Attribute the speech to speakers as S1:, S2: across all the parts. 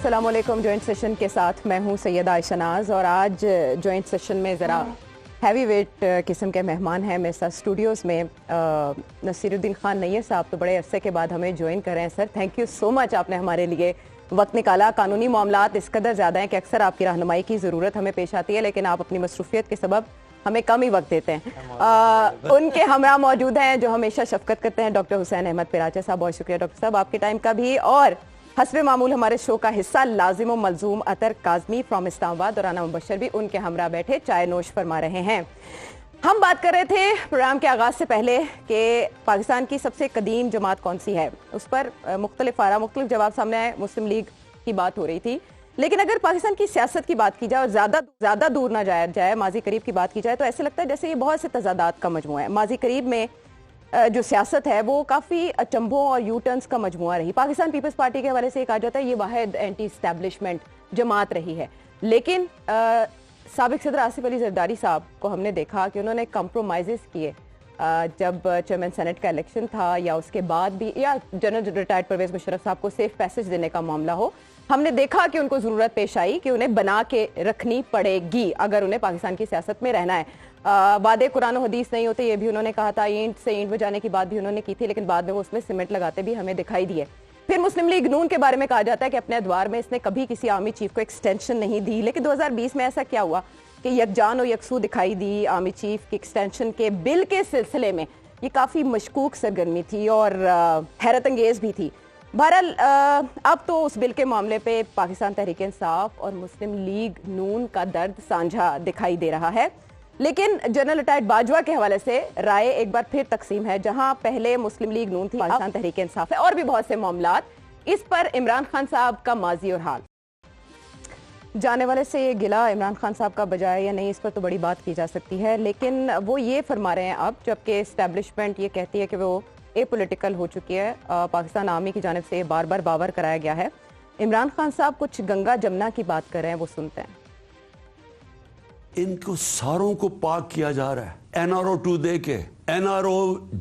S1: السلام علیکم. Joint session کے ساتھ میں ہوں سیدہ عائشہ ناز, اور آج جوائنٹ سیشن میں ذرا ہیوی ویٹ قسم کے مہمان ہیں میرے ساتھ اسٹوڈیوز میں. نصیر الدین خان نیّر صاحب تو بڑے عرصے کے بعد ہمیں جوائن کر رہے ہیں. سر تھینک یو سو مچ, آپ نے ہمارے لیے وقت نکالا. قانونی معاملات اس قدر زیادہ ہیں کہ اکثر آپ کی رہنمائی کی ضرورت ہمیں پیش آتی ہے, لیکن آپ اپنی مصروفیت کے سبب ہمیں کم ہی وقت دیتے ہیں. ان کے ہمراہ موجود ہیں جو ہمیشہ شفقت کرتے ہیں, ڈاکٹر حسین احمد پراچا صاحب. بہت شکریہ ڈاکٹر صاحب آپ کے ٹائم کا بھی. اور حسب معمول ہمارے شو کا حصہ لازم و ملزوم عطر کاظمی فرام اسلام آباد, اور رانا مبشر بھی ان کے ہمراہ بیٹھے چائے نوش فرما رہے ہیں. ہم بات کر رہے تھے پروگرام کے آغاز سے پہلے کہ پاکستان کی سب سے قدیم جماعت کون سی ہے. اس پر مختلف جواب سامنے آئے. مسلم لیگ کی بات ہو رہی تھی, لیکن اگر پاکستان کی سیاست کی بات کی جائے اور زیادہ دور نہ جائے, ماضی قریب کی بات کی جائے, تو ایسے لگتا ہے جیسے یہ بہت سے تضادات کا مجموعہ ہے. ماضی قریب میں جو سیاست ہے وہ کافی اچنبھوں اور یو ٹرنز کا مجموعہ رہی. پاکستان پیپلز پارٹی کے حوالے سے یہ کہا جاتا ہے یہ واحد اینٹی اسٹیبلشمنٹ جماعت رہی ہے. لیکن سابق صدر آصف علی زرداری صاحب کو ہم نے دیکھا کہ انہوں نے کمپرومائزز کیے جب چیئرمین سینٹ کا الیکشن تھا, یا اس کے بعد بھی, یا جنرل ریٹائرڈ پرویز مشرف صاحب کو سیف پیسج دینے کا معاملہ ہو. ہم نے دیکھا کہ ان کو ضرورت پیش آئی کہ انہیں بنا کے رکھنی پڑے گی اگر انہیں پاکستان کی سیاست میں رہنا ہے. وعدے قرآن و حدیث نہیں ہوتے, یہ بھی انہوں نے کہا تھا. اینٹ سے اینٹ بجانے کی بات بھی انہوں نے کی تھی, لیکن بعد میں وہ اس میں سیمنٹ لگاتے بھی ہمیں دکھائی دیے. پھر مسلم لیگ نون کے بارے میں کہا جاتا ہے کہ اپنے ادوار میں اس نے کبھی کسی آرمی چیف کو ایکسٹینشن نہیں دی, لیکن 2020 میں ایسا کیا ہوا کہ یکجان و یکسو دکھائی دی آرمی چیف کی ایکسٹینشن کے بل کے سلسلے میں. یہ کافی مشکوک سرگرمی تھی اور حیرت انگیز بھی تھی. بہرحال اب تو اس بل کے معاملے پہ پاکستان تحریک انصاف اور مسلم لیگ نون کا درد سانجھا دکھائی دے رہا ہے. لیکن جنرل ریٹائرڈ باجوہ کے حوالے سے رائے ایک بار پھر تقسیم ہے. جہاں پہلے مسلم لیگ نون تھی, پاکستان تحریک انصاف ہے, اور بھی بہت سے معاملات. اس پر عمران خان صاحب کا ماضی اور حال, جانے والے سے یہ گلہ عمران خان صاحب کا بجائے یا نہیں, اس پر تو بڑی بات کی جا سکتی ہے. لیکن وہ یہ فرما رہے ہیں اب, جبکہ اسٹیبلشمنٹ یہ کہتی ہے کہ وہ اے پولیٹیکل ہو چکی ہے. پاکستان آرمی کی جانب سے بار بار باور کرایا گیا ہے. عمران خان صاحب کچھ گنگا جمنا کی بات کر رہے ہیں, وہ سنتے ہیں.
S2: ان کو ساروں کو پاک کیا جا رہا ہے. NRO 2 دے کے, NRO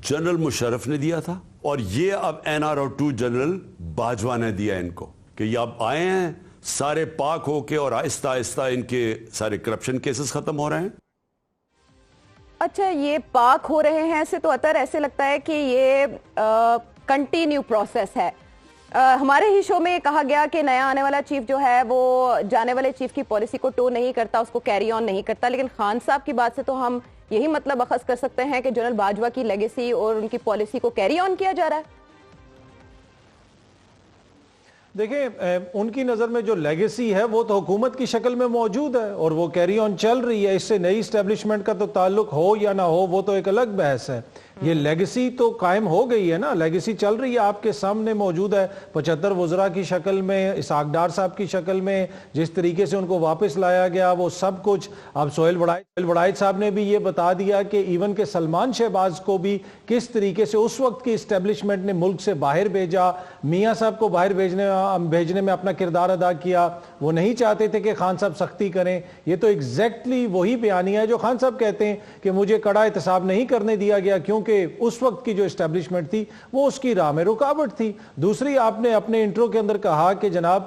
S2: جنرل مشرف نے دیا تھا, اور یہ اب NRO 2 جنرل باجوہ نے دیا ان کو, کہ یہ اب آئے ہیں سارے پاک ہو کے, اور آہستہ آہستہ ان کے سارے کرپشن کیسز ختم ہو رہے ہیں.
S1: اچھا, یہ پاک ہو رہے ہیں ایسے تو اطہر ایسے لگتا ہے کہ یہ کنٹینیو پروسیس ہے. ہمارے ہی شو میں کہا گیا کہ نیا آنے والا چیف جو ہے وہ جانے والے چیف کی پالیسی کو ٹو نہیں کرتا, اس کو کیری آن نہیں کرتا. لیکن خان صاحب کی بات سے تو ہم یہی مطلب اخذ کر سکتے ہیں کہ جنرل باجوہ کی لیگیسی اور ان کی پالیسی کو کیری آن کیا جا رہا ہے.
S3: دیکھیں, ان کی نظر میں جو لیگیسی ہے وہ تو حکومت کی شکل میں موجود ہے اور وہ کیری آن چل رہی ہے. اس سے نئی اسٹیبلشمنٹ کا تو تعلق ہو یا نہ ہو وہ تو ایک الگ بحث ہے. یہ لیگیسی تو قائم ہو گئی ہے نا, لیگیسی چل رہی ہے, آپ کے سامنے موجود ہے. 75 وزراء کی شکل میں, اسحاق ڈار صاحب کی شکل میں, جس طریقے سے ان کو واپس لایا گیا وہ سب کچھ. اب سہیل وڑائچ صاحب نے بھی یہ بتا دیا کہ ایون کہ سلمان شہباز کو بھی کس طریقے سے اس وقت کی اسٹیبلشمنٹ نے ملک سے باہر بھیجا. میاں صاحب کو باہر بھیجنے میں اپنا کردار ادا کیا. وہ نہیں چاہتے تھے کہ خان صاحب سختی کریں. یہ تو ایگزیکٹلی وہی بیانیہ ہے جو خان صاحب کہتے ہیں کہ مجھے کڑا احتساب نہیں کرنے دیا گیا, کیونکہ اس وقت کی جو اسٹیبلشمنٹ تھی وہ اس کی راہ میں رکاوٹ تھی. دوسری, آپ نے اپنے انٹرو کے اندر کہا کہ جناب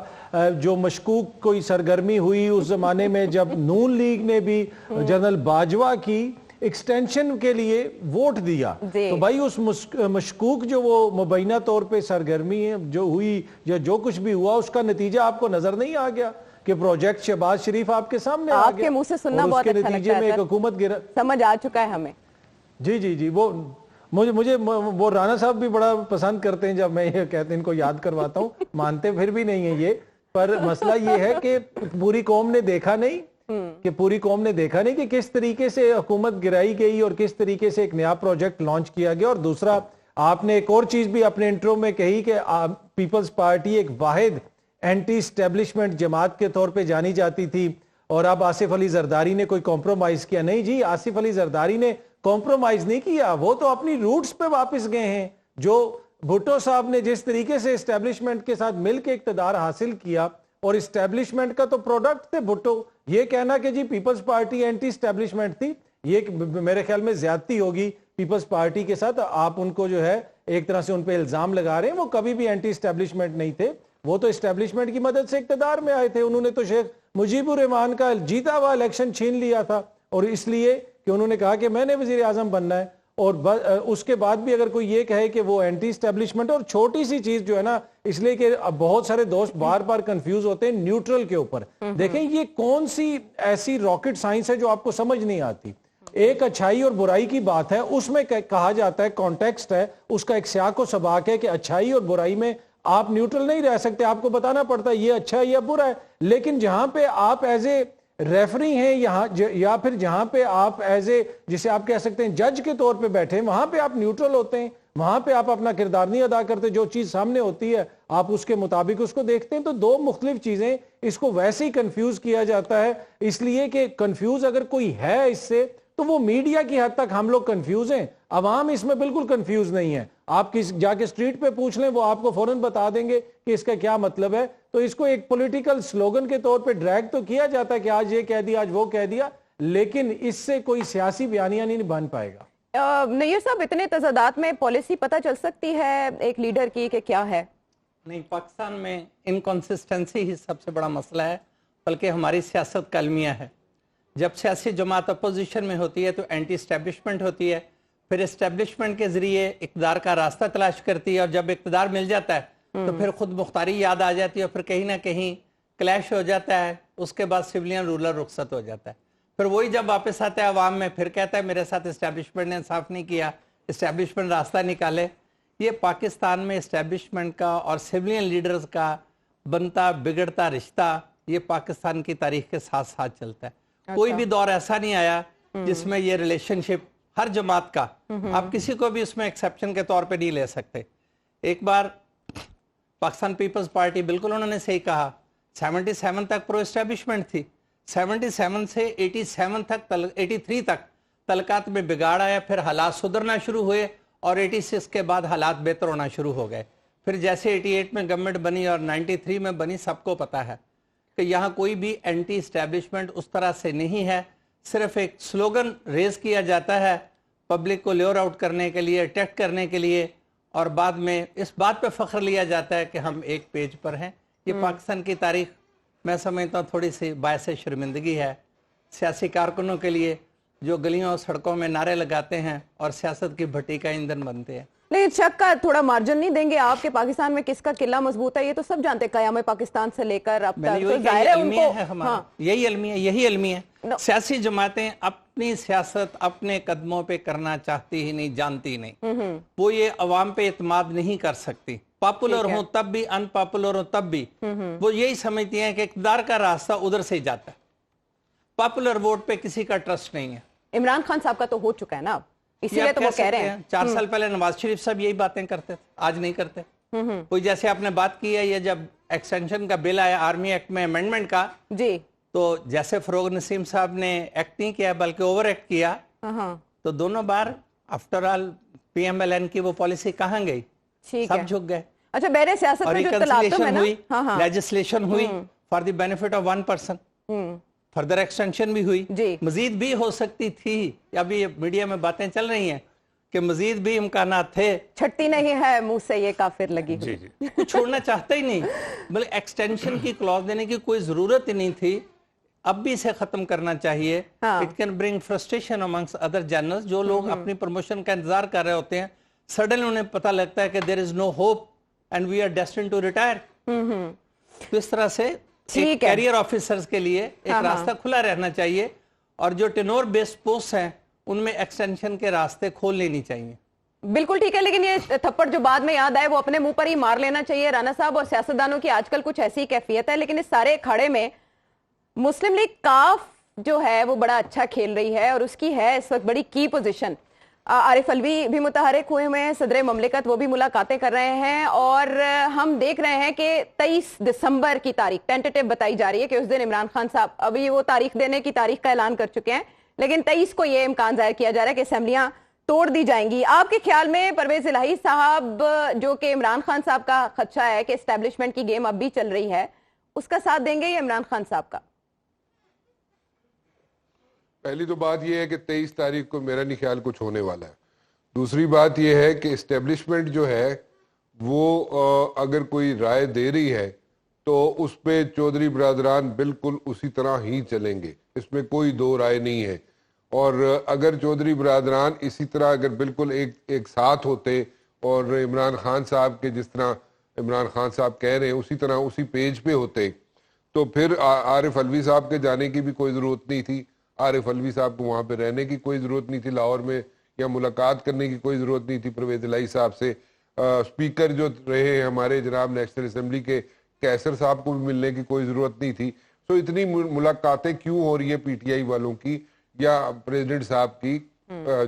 S3: جو مشکوک کوئی سرگرمی ہوئی اس زمانے میں جب نون لیگ نے بھی جنرل باجوہ کی ایکسٹینشن کے لیے ووٹ دیا, تو بھائی اس مشکوک جو وہ مبینہ طور پہ سرگرمی جو ہوئی یا جو کچھ بھی ہوا, اس کا نتیجہ آپ کو نظر نہیں آ گیا کہ پروجیکٹ شہباز شریف آپ کے سامنے آ گیا.
S1: آپ کے منہ سے سننا بہت اچھا لگتا ہے,
S3: ایک حکومت
S1: سمجھ آ چکا ہے ہمیں.
S3: جی وہ مجھے وہ رانا صاحب بھی بڑا پسند کرتے ہیں جب میں یہ کہتے ہیں, ان کو یاد کرواتا ہوں, مانتے پھر بھی نہیں ہیں یہ. پر مسئلہ یہ ہے کہ پوری قوم نے دیکھا نہیں کہ کس طریقے سے حکومت گرائی گئی اور کس طریقے سے ایک نیا پروجیکٹ لانچ کیا گیا. اور دوسرا, آپ نے ایک اور چیز بھی اپنے انٹرو میں کہی کہ پیپلز پارٹی ایک واحد اینٹی اسٹیبلشمنٹ جماعت کے طور پہ جانی جاتی تھی, اور اب آصف علی زرداری نے کوئی کمپرومائز کیا. نہیں جی, آصف علی زرداری نے کمپرومائز نہیں کیا, وہ تو اپنی روٹس پہ واپس گئے ہیں. جو بھٹو صاحب نے جس طریقے سے اسٹیبلشمنٹ کے ساتھ مل کے اقتدار حاصل کیا, اور اسٹیبلشمنٹ کا تو پروڈکٹ تھے بھٹو. یہ کہنا کہ جی پیپلز پارٹی اینٹی اسٹیبلشمنٹ تھی, یہ میرے خیال میں زیادتی ہوگی پیپلز پارٹی کے ساتھ. آپ ان کو جو ہے ایک طرح سے ان پہ الزام لگا رہے ہیں, وہ کبھی بھی اینٹی اسٹیبلشمنٹ نہیں تھے. وہ تو اسٹیبلشمنٹ کی مدد سے اقتدار میں آئے تھے. انہوں نے تو شیخ مجیبر رحمان کا جیتا ہوا الیکشن چھین لیا تھا, اور اس لیے کہ انہوں نے کہا کہ میں نے وزیر اعظم بننا ہے. اور اس کے بعد بھی اگر کوئی یہ کہے کہ وہ اینٹی اسٹیبلشمنٹ, اور چھوٹی سی چیز جو ہے نا, اس لیے کہ اب بہت سارے دوست بار بار کنفیوز ہوتے ہیں نیوٹرل کے اوپر. دیکھیں یہ کون سی ایسی راکٹ سائنس ہے جو آپ کو سمجھ نہیں آتی. ایک اچھائی اور برائی کی بات ہے, اس میں کہا جاتا ہے, کانٹیکسٹ ہے, اس کا ایک سیاق و سباق ہے کہ اچھائی اور برائی میں آپ نیوٹرل نہیں رہ سکتے, آپ کو بتانا پڑتا ہے یہ اچھا ہے یا برا ہے. لیکن جہاں پہ آپ ایز اے ریفری ہیں یہاں, یا پھر جہاں پہ آپ ایز اے جسے آپ کہہ سکتے ہیں جج کے طور پہ بیٹھے, وہاں پہ آپ نیوٹرل ہوتے ہیں, وہاں پہ آپ اپنا کردار نہیں ادا کرتے, جو چیز سامنے ہوتی ہے آپ اس کے مطابق اس کو دیکھتے ہیں. تو دو مختلف چیزیں, اس کو ویسے ہی کنفیوز کیا جاتا ہے, اس لیے کہ کنفیوز اگر کوئی ہے اس سے تو وہ میڈیا کی حد تک ہم لوگ کنفیوز ہیں, عوام اس میں بالکل کنفیوز نہیں ہے. آپ جا کے اسٹریٹ پہ پوچھ لیں, وہ آپ کو فوراً بتا دیں گے کہ اس کا کیا مطلب ہے. تو اس کو ایک پولیٹیکل سلوگن کے طور پہ ڈریگ تو کیا جاتا ہے کہ آج یہ کہہ دیا, آج وہ کہہ دیا, لیکن اس سے کوئی سیاسی بیانیہ نہیں بن پائے گا.
S1: نیئر صاحب, اتنے تضادات میں پالیسی پتہ چل سکتی ہے ایک لیڈر کی کہ کیا ہے؟
S4: نہیں, پاکستان میں انکنسسٹنسی ہی سب سے بڑا مسئلہ ہے, بلکہ ہماری سیاست کا المیہ ہے. جب سیاسی جماعت اپوزیشن میں ہوتی ہے تو اینٹی اسٹیبلشمنٹ ہوتی ہے, پھر اسٹیبلشمنٹ کے ذریعے اقتدار کا راستہ تلاش کرتی ہے, اور جب اقتدار مل جاتا ہے تو پھر خود مختاری یاد آ جاتی ہے, اور پھر کہیں نہ کہیں کلیش ہو جاتا ہے. اس کے بعد سویلین رولر رخصت ہو جاتا ہے. پھر وہی جب واپس آتا ہے عوام میں, پھر کہتا ہے میرے ساتھ اسٹیبلشمنٹ نے انصاف نہیں کیا, اسٹیبلشمنٹ راستہ نکالے. یہ پاکستان میں اسٹیبلشمنٹ کا اور سویلین لیڈرز کا بنتا بگڑتا رشتہ یہ پاکستان کی تاریخ کے ساتھ ساتھ چلتا ہے. کوئی بھی دور ایسا نہیں آیا جس میں یہ ریلیشن شپ ہر جماعت کا, آپ کسی کو بھی اس میں ایکسیپشن کے طور پہ نہیں لے سکتے. ایک بار پاکستان پیپلز پارٹی, بالکل انہوں نے صحیح کہا, 77 تک پرو اسٹیبلشمنٹ تھی, 77 سے 87 تک 83 تک تعلقات میں بگاڑ آیا, پھر حالات سدھرنا شروع ہوئے, اور 86 کے بعد حالات بہتر ہونا شروع ہو گئے. پھر جیسے 88 میں گورنمنٹ بنی اور 93 میں بنی, سب کو پتا ہے کہ یہاں کوئی بھی اینٹی اسٹیبلشمنٹ اس طرح سے نہیں ہے. صرف ایک سلوگن ریز کیا جاتا ہے پبلک کو لیور آؤٹ کرنے کے لیے, اٹیک کرنے کے لیے, اور بعد میں اس بات پہ فخر لیا جاتا ہے کہ ہم ایک پیج پر ہیں. یہ پاکستان کی تاریخ میں سمجھتا ہوں تھوڑی سی باعث شرمندگی ہے سیاسی کارکنوں کے لیے, جو گلیوں اور سڑکوں میں نعرے لگاتے ہیں اور سیاست کی بھٹی کا ایندھن بنتے ہیں.
S1: لیکن شک کا تھوڑا مارجن نہیں دیں گے آپ کہ پاکستان میں کس کا قلعہ مضبوط ہے؟ یہ تو سب جانتے ہیں, قیام پاکستان سے لے کر اب تک. تو ظاہر ہے ان کو
S4: یہی المیہ ہے. سیاسی جماعتیں اپنی سیاست اپنے قدموں پہ کرنا چاہتی ہی نہیں, جانتی نہیں. وہ یہ عوام پہ اعتماد نہیں کر سکتی, پاپولر ہوں تب بھی, ان پاپولر ہوں تب بھی. وہ یہی سمجھتی ہیں کہ اقتدار کا راستہ ادھر سے ہی جاتا ہے, پاپولر ووٹ پہ کسی کا ٹرسٹ نہیں ہے.
S1: عمران خان صاحب کا تو ہو چکا ہے نا, اسی لیے تو وہ کہہ رہے ہیں.
S4: 4 سال پہلے نواز شریف صاحب یہی باتیں کرتے تھے, آج نہیں کرتے. کوئی جیسے آپ نے بات کی ہے, یہ جب ایکسٹینشن کا بل آیا آرمی ایکٹ میں امینڈمنٹ کا,
S1: جی,
S4: تو جیسے فروغ نسیم صاحب نے ایکٹ نہیں کیا بلکہ اوور ایکٹ کیا, تو دونوں بار after all P M L N کی وہ پالیسی کہاں گئی, سب جھک گئے.
S1: اچھا, بہر سیاست میں جو تلاطم ہے نا,
S4: لیجسلیشن ہوئی for the benefit of 1%, further extension بھی ہوئی, مزید بھی ہو سکتی تھی. ابھی میڈیا میں باتیں چل رہی ہیں کہ مزید بھی امکانات تھے.
S1: چھٹی نہیں ہے منہ سے یہ کافر لگی ہوئی,
S4: کچھ چھوڑنا چاہتا ہی نہیں, بلکہ ایکسٹینشن کی کلوز دینے کی کوئی ضرورت ہی نہیں تھی. اب بھی اسے ختم کرنا چاہیے. It can bring frustration amongst other journals, جو لوگ اپنی پروموشن کا انتظار کر رہے ہوتے ہیں, سڈنلی انہیں پتہ لگتا ہے کہ there is no hope and we are destined to retire. تو اس طرح سے کیریئر آفیسرز کے لیے ایک راستہ کھلا رہنا چاہیے, اور جو ٹینور بیسڈ پوسٹ ہیں ان میں ایکسٹینشن کے راستے کھول لینی چاہیے.
S1: بالکل ٹھیک ہے, لیکن یہ تھپڑ جو بعد میں یاد آئے وہ اپنے منہ پر ہی مار لینا چاہیے. رانا صاحب, اور سیاستدانوں کی آج کل کچھ ایسی کیفیت ہے, لیکن اس سارے اکھاڑے میں مسلم لیگ کاف جو ہے وہ بڑا اچھا کھیل رہی ہے, اور اس کی ہے اس وقت بڑی کی پوزیشن. عارف الوی بھی متحرک ہوئے ہیں, صدر مملکت وہ بھی ملاقاتیں کر رہے ہیں, اور ہم دیکھ رہے ہیں کہ 23 دسمبر کی تاریخ ٹینٹیٹیو بتائی جا رہی ہے کہ اس دن عمران خان صاحب ابھی وہ تاریخ دینے کی تاریخ کا اعلان کر چکے ہیں, لیکن 23 کو یہ امکان ظاہر کیا جا رہا ہے کہ اسمبلیاں توڑ دی جائیں گی. آپ کے خیال میں پرویز الہی صاحب, جو کہ عمران خان صاحب کا خدشہ ہے کہ اسٹیبلشمنٹ کی گیم اب بھی چل رہی ہے, اس کا ساتھ دیں گے یا عمران خان صاحب کا؟
S5: پہلی تو بات یہ ہے کہ 23 تاریخ کو میرا نہیں خیال کچھ ہونے والا ہے. دوسری بات یہ ہے کہ اسٹیبلشمنٹ جو ہے وہ اگر کوئی رائے دے رہی ہے تو اس پہ چودھری برادران بالکل اسی طرح ہی چلیں گے, اس میں کوئی دو رائے نہیں ہے. اور اگر چودھری برادران اسی طرح اگر بالکل ایک ساتھ ہوتے اور عمران خان صاحب کے جس طرح عمران خان صاحب کہہ رہے ہیں اسی طرح اسی پیج پہ ہوتے, تو پھر عارف علوی صاحب کے جانے کی بھی کوئی ضرورت نہیں تھی, عارف علوی صاحب کو وہاں پہ رہنے کی کوئی ضرورت نہیں تھی لاہور میں, یا ملاقات کرنے کی کوئی ضرورت نہیں تھی پرویز الہی صاحب سے. اسپیکر جو رہے ہمارے جناب نیشنل اسمبلی کے کیسر صاحب کو بھی ملنے کی کوئی ضرورت نہیں تھی. سو اتنی ملاقاتیں کیوں ہو رہی ہے پی ٹی آئی والوں کی یا پریزیڈنٹ صاحب کی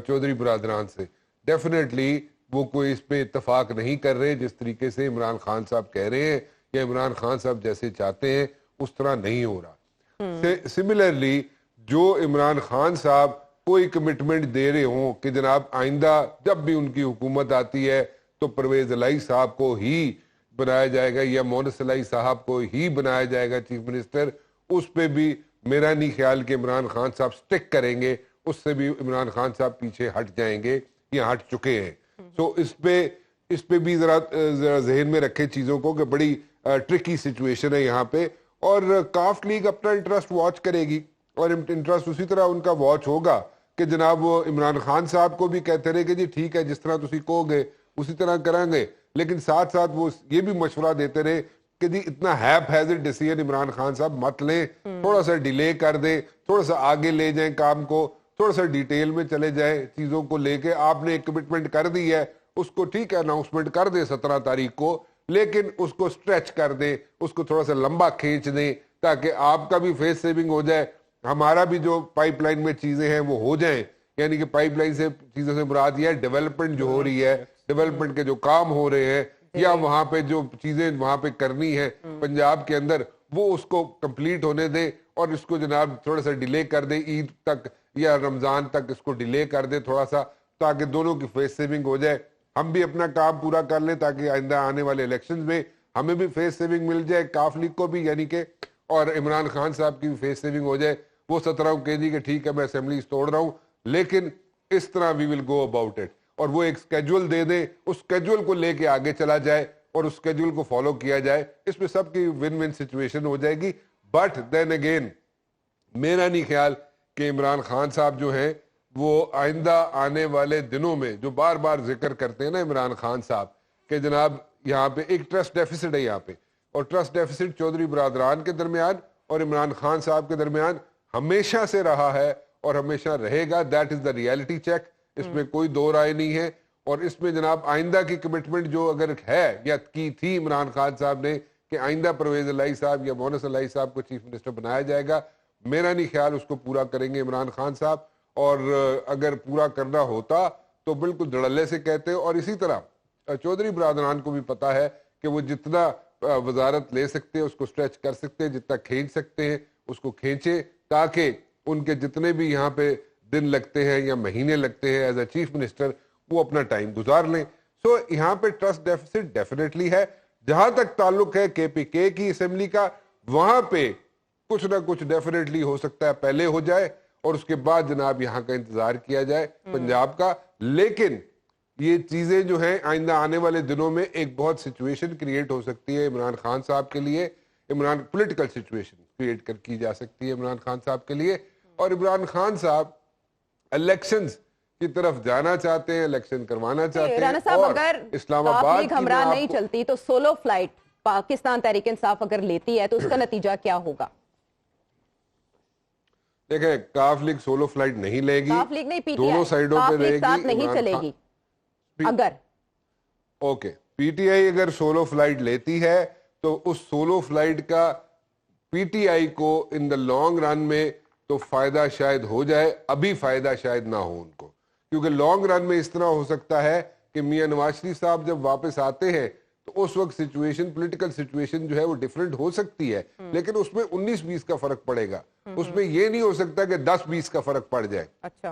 S5: چودھری برادران سے؟ ڈیفینیٹلی وہ کوئی اس پہ اتفاق نہیں کر رہے جس طریقے سے عمران خان صاحب کہہ رہے ہیں, یا عمران خان صاحب جیسے چاہتے ہیں اس طرح نہیں ہو رہا. سملرلی جو عمران خان صاحب کوئی کمٹمنٹ دے رہے ہوں کہ جناب آئندہ جب بھی ان کی حکومت آتی ہے تو پرویز الہی صاحب کو ہی بنایا جائے گا یا مونس الہی صاحب کو ہی بنایا جائے گا چیف منسٹر, اس پہ بھی میرا نہیں خیال کہ عمران خان صاحب سٹک کریں گے, اس سے بھی عمران خان صاحب پیچھے ہٹ جائیں گے یا ہٹ چکے ہیں. سو اس پہ بھی ذرا ذہن میں رکھے چیزوں کو کہ بڑی ٹرکی سچویشن ہے یہاں پہ. اور کاف لیگ اپنا انٹرسٹ واچ کرے گی, اور انٹرسٹ اسی طرح ان کا واچ ہوگا کہ جناب وہ عمران خان صاحب کو بھی کہتے رہے کہ جی ٹھیک ہے جس طرح تسی کہو گے اسی طرح کریں گے, لیکن ساتھ ساتھ وہ یہ بھی مشورہ دیتے رہے کہ جی اتنا heap hazard decision Imran Khan صاحب مت لیں, تھوڑا سا ڈیلے کر دیں, تھوڑا سا آگے لے جائیں کام کو, تھوڑا سا ڈیٹیل میں چلے جائیں چیزوں کو لے کے. آپ نے ایک کمٹمنٹ کر دی ہے اس کو ٹھیک ہے اناؤنسمنٹ کر دیں 17 تاریخ کو, لیکن اس کو سٹریچ کر دیں, اس کو تھوڑا سا لمبا کھینچ دیں تاکہ آپ کا بھی فیس سیونگ ہو جائے, ہمارا بھی جو پائپ لائن میں چیزیں ہیں وہ ہو جائیں. یعنی کہ پائپ لائن سے چیزوں سے مراد یہ ہے ڈیولپمنٹ جو ہو رہی ہے, ڈیولپمنٹ کے جو کام ہو رہے ہیں یا وہاں پہ جو چیزیں وہاں پہ کرنی ہے پنجاب کے اندر وہ اس کو کمپلیٹ ہونے دیں, اور اس کو جناب تھوڑا سا ڈیلے کر دیں عید تک یا رمضان تک, اس کو ڈیلے کر دیں تھوڑا سا تاکہ دونوں کی فیس سیونگ ہو جائے. ہم بھی اپنا کام پورا کر لیں تاکہ آئندہ آنے والے الیکشنز میں ہمیں بھی فیس سیونگ مل جائے, کاف لیگ کو بھی یعنی کہ, اور عمران خان صاحب کی بھی فیس سیونگ ہو جائے. وہ 17 کو کہہ دی کہ ٹھیک ہے میں اسمبلیز توڑ رہا ہوں, لیکن اس طرح وی ول گو اباؤٹ اٹ, اور وہ ایک سکیجول دے دیں, اس سکیجول کو لے کے آگے چلا جائے اور اس سکیجول کو فالو کیا جائے. اس میں سب کی ون ون سچویشن ہو جائے گی. بٹ دین اگین میرا نہیں خیال کہ عمران خان صاحب جو ہیں وہ آئندہ آنے والے دنوں میں جو بار بار ذکر کرتے ہیں نا عمران خان صاحب کہ جناب یہاں پہ ایک ٹرسٹ ڈیفیسٹ ہے یہاں پہ, اور ٹرسٹ ڈیفیسٹ چودھری برادران کے درمیان اور عمران خان صاحب کے درمیان ہمیشہ سے رہا ہے اور ہمیشہ رہے گا. That is the reality check, اس میں کوئی دو رائے نہیں ہے. اور اس میں جناب آئندہ کی کمٹمنٹ جو اگر ہے یا کی تھی عمران خان صاحب نے کہ آئندہ پرویز الہی صاحب یا مونس الہی صاحب کو چیف منسٹر بنایا جائے گا, میرا نہیں خیال اس کو پورا کریں گے عمران خان صاحب. اور اگر پورا کرنا ہوتا تو بالکل دھڑلے سے کہتے. اور اسی طرح چودھری برادران کو بھی پتا ہے کہ وہ جتنا وزارت لے سکتے ہیں اس کو سٹریچ کر سکتے ہیں, جتنا کھینچ سکتے ہیں اس کو کھینچے تاکہ ان کے جتنے بھی یہاں پہ دن لگتے ہیں یا مہینے لگتے ہیں ایز اے چیف منسٹر وہ اپنا ٹائم گزار لیں. سو یہاں پہ ٹرسٹ ڈیفیسٹ ڈیفینیٹلی ہے. جہاں تک تعلق ہے کے پی کے کی اسمبلی کا, وہاں پہ کچھ نہ کچھ ڈیفینیٹلی ہو سکتا ہے پہلے ہو جائے اور اس کے بعد جناب یہاں کا انتظار کیا جائے پنجاب کا. لیکن یہ چیزیں جو ہیں آئندہ آنے والے دنوں میں ایک بہت سچویشن کریٹ ہو سکتی ہے عمران خان صاحب کے لیے, پولیٹیکل سچویشن کریٹ کی جا سکتی ہے عمران خان صاحب کے لیے. اور عمران خان صاحب الیکشنز کی طرف جانا چاہتے ہیں, الیکشن کروانا چاہتے ہیں.
S1: رانا صاحب اگر
S5: اسلام آباد
S1: لیگ ہمراہ نہیں چلتی تو سولو فلائٹ پاکستان تحریک انصاف اگر لیتی ہے تو اس کا نتیجہ کیا ہوگا؟
S5: دیکھیں کاف لیگ سولو فلائٹ نہیں لے گی,
S1: کاف لیگ نہیں پی ٹی
S5: دونوں
S1: آئی
S5: سائیڈوں پہ رہے گی.
S1: ساتھ نہیں چلے گی اگر
S5: اوکے پی ٹی آئی اگر سولو فلائٹ لیتی ہے تو اس سولو فلائٹ کا پی ٹی آئی کو ان دا لانگ رن میں تو فائدہ شاید ہو جائے, ابھی فائدہ شاید نہ ہو ان کو, کیونکہ لانگ رن میں اس طرح ہو سکتا ہے کہ میاں نواز شریف صاحب جب واپس آتے ہیں تو اس وقت سچویشن پولیٹیکل سچویشن جو ہے وہ ڈیفرنٹ ہو سکتی ہے, لیکن اس میں 19-20 کا فرق پڑے گا. اس میں یہ نہیں ہو سکتا کہ 10-20 کا فرق پڑ جائے.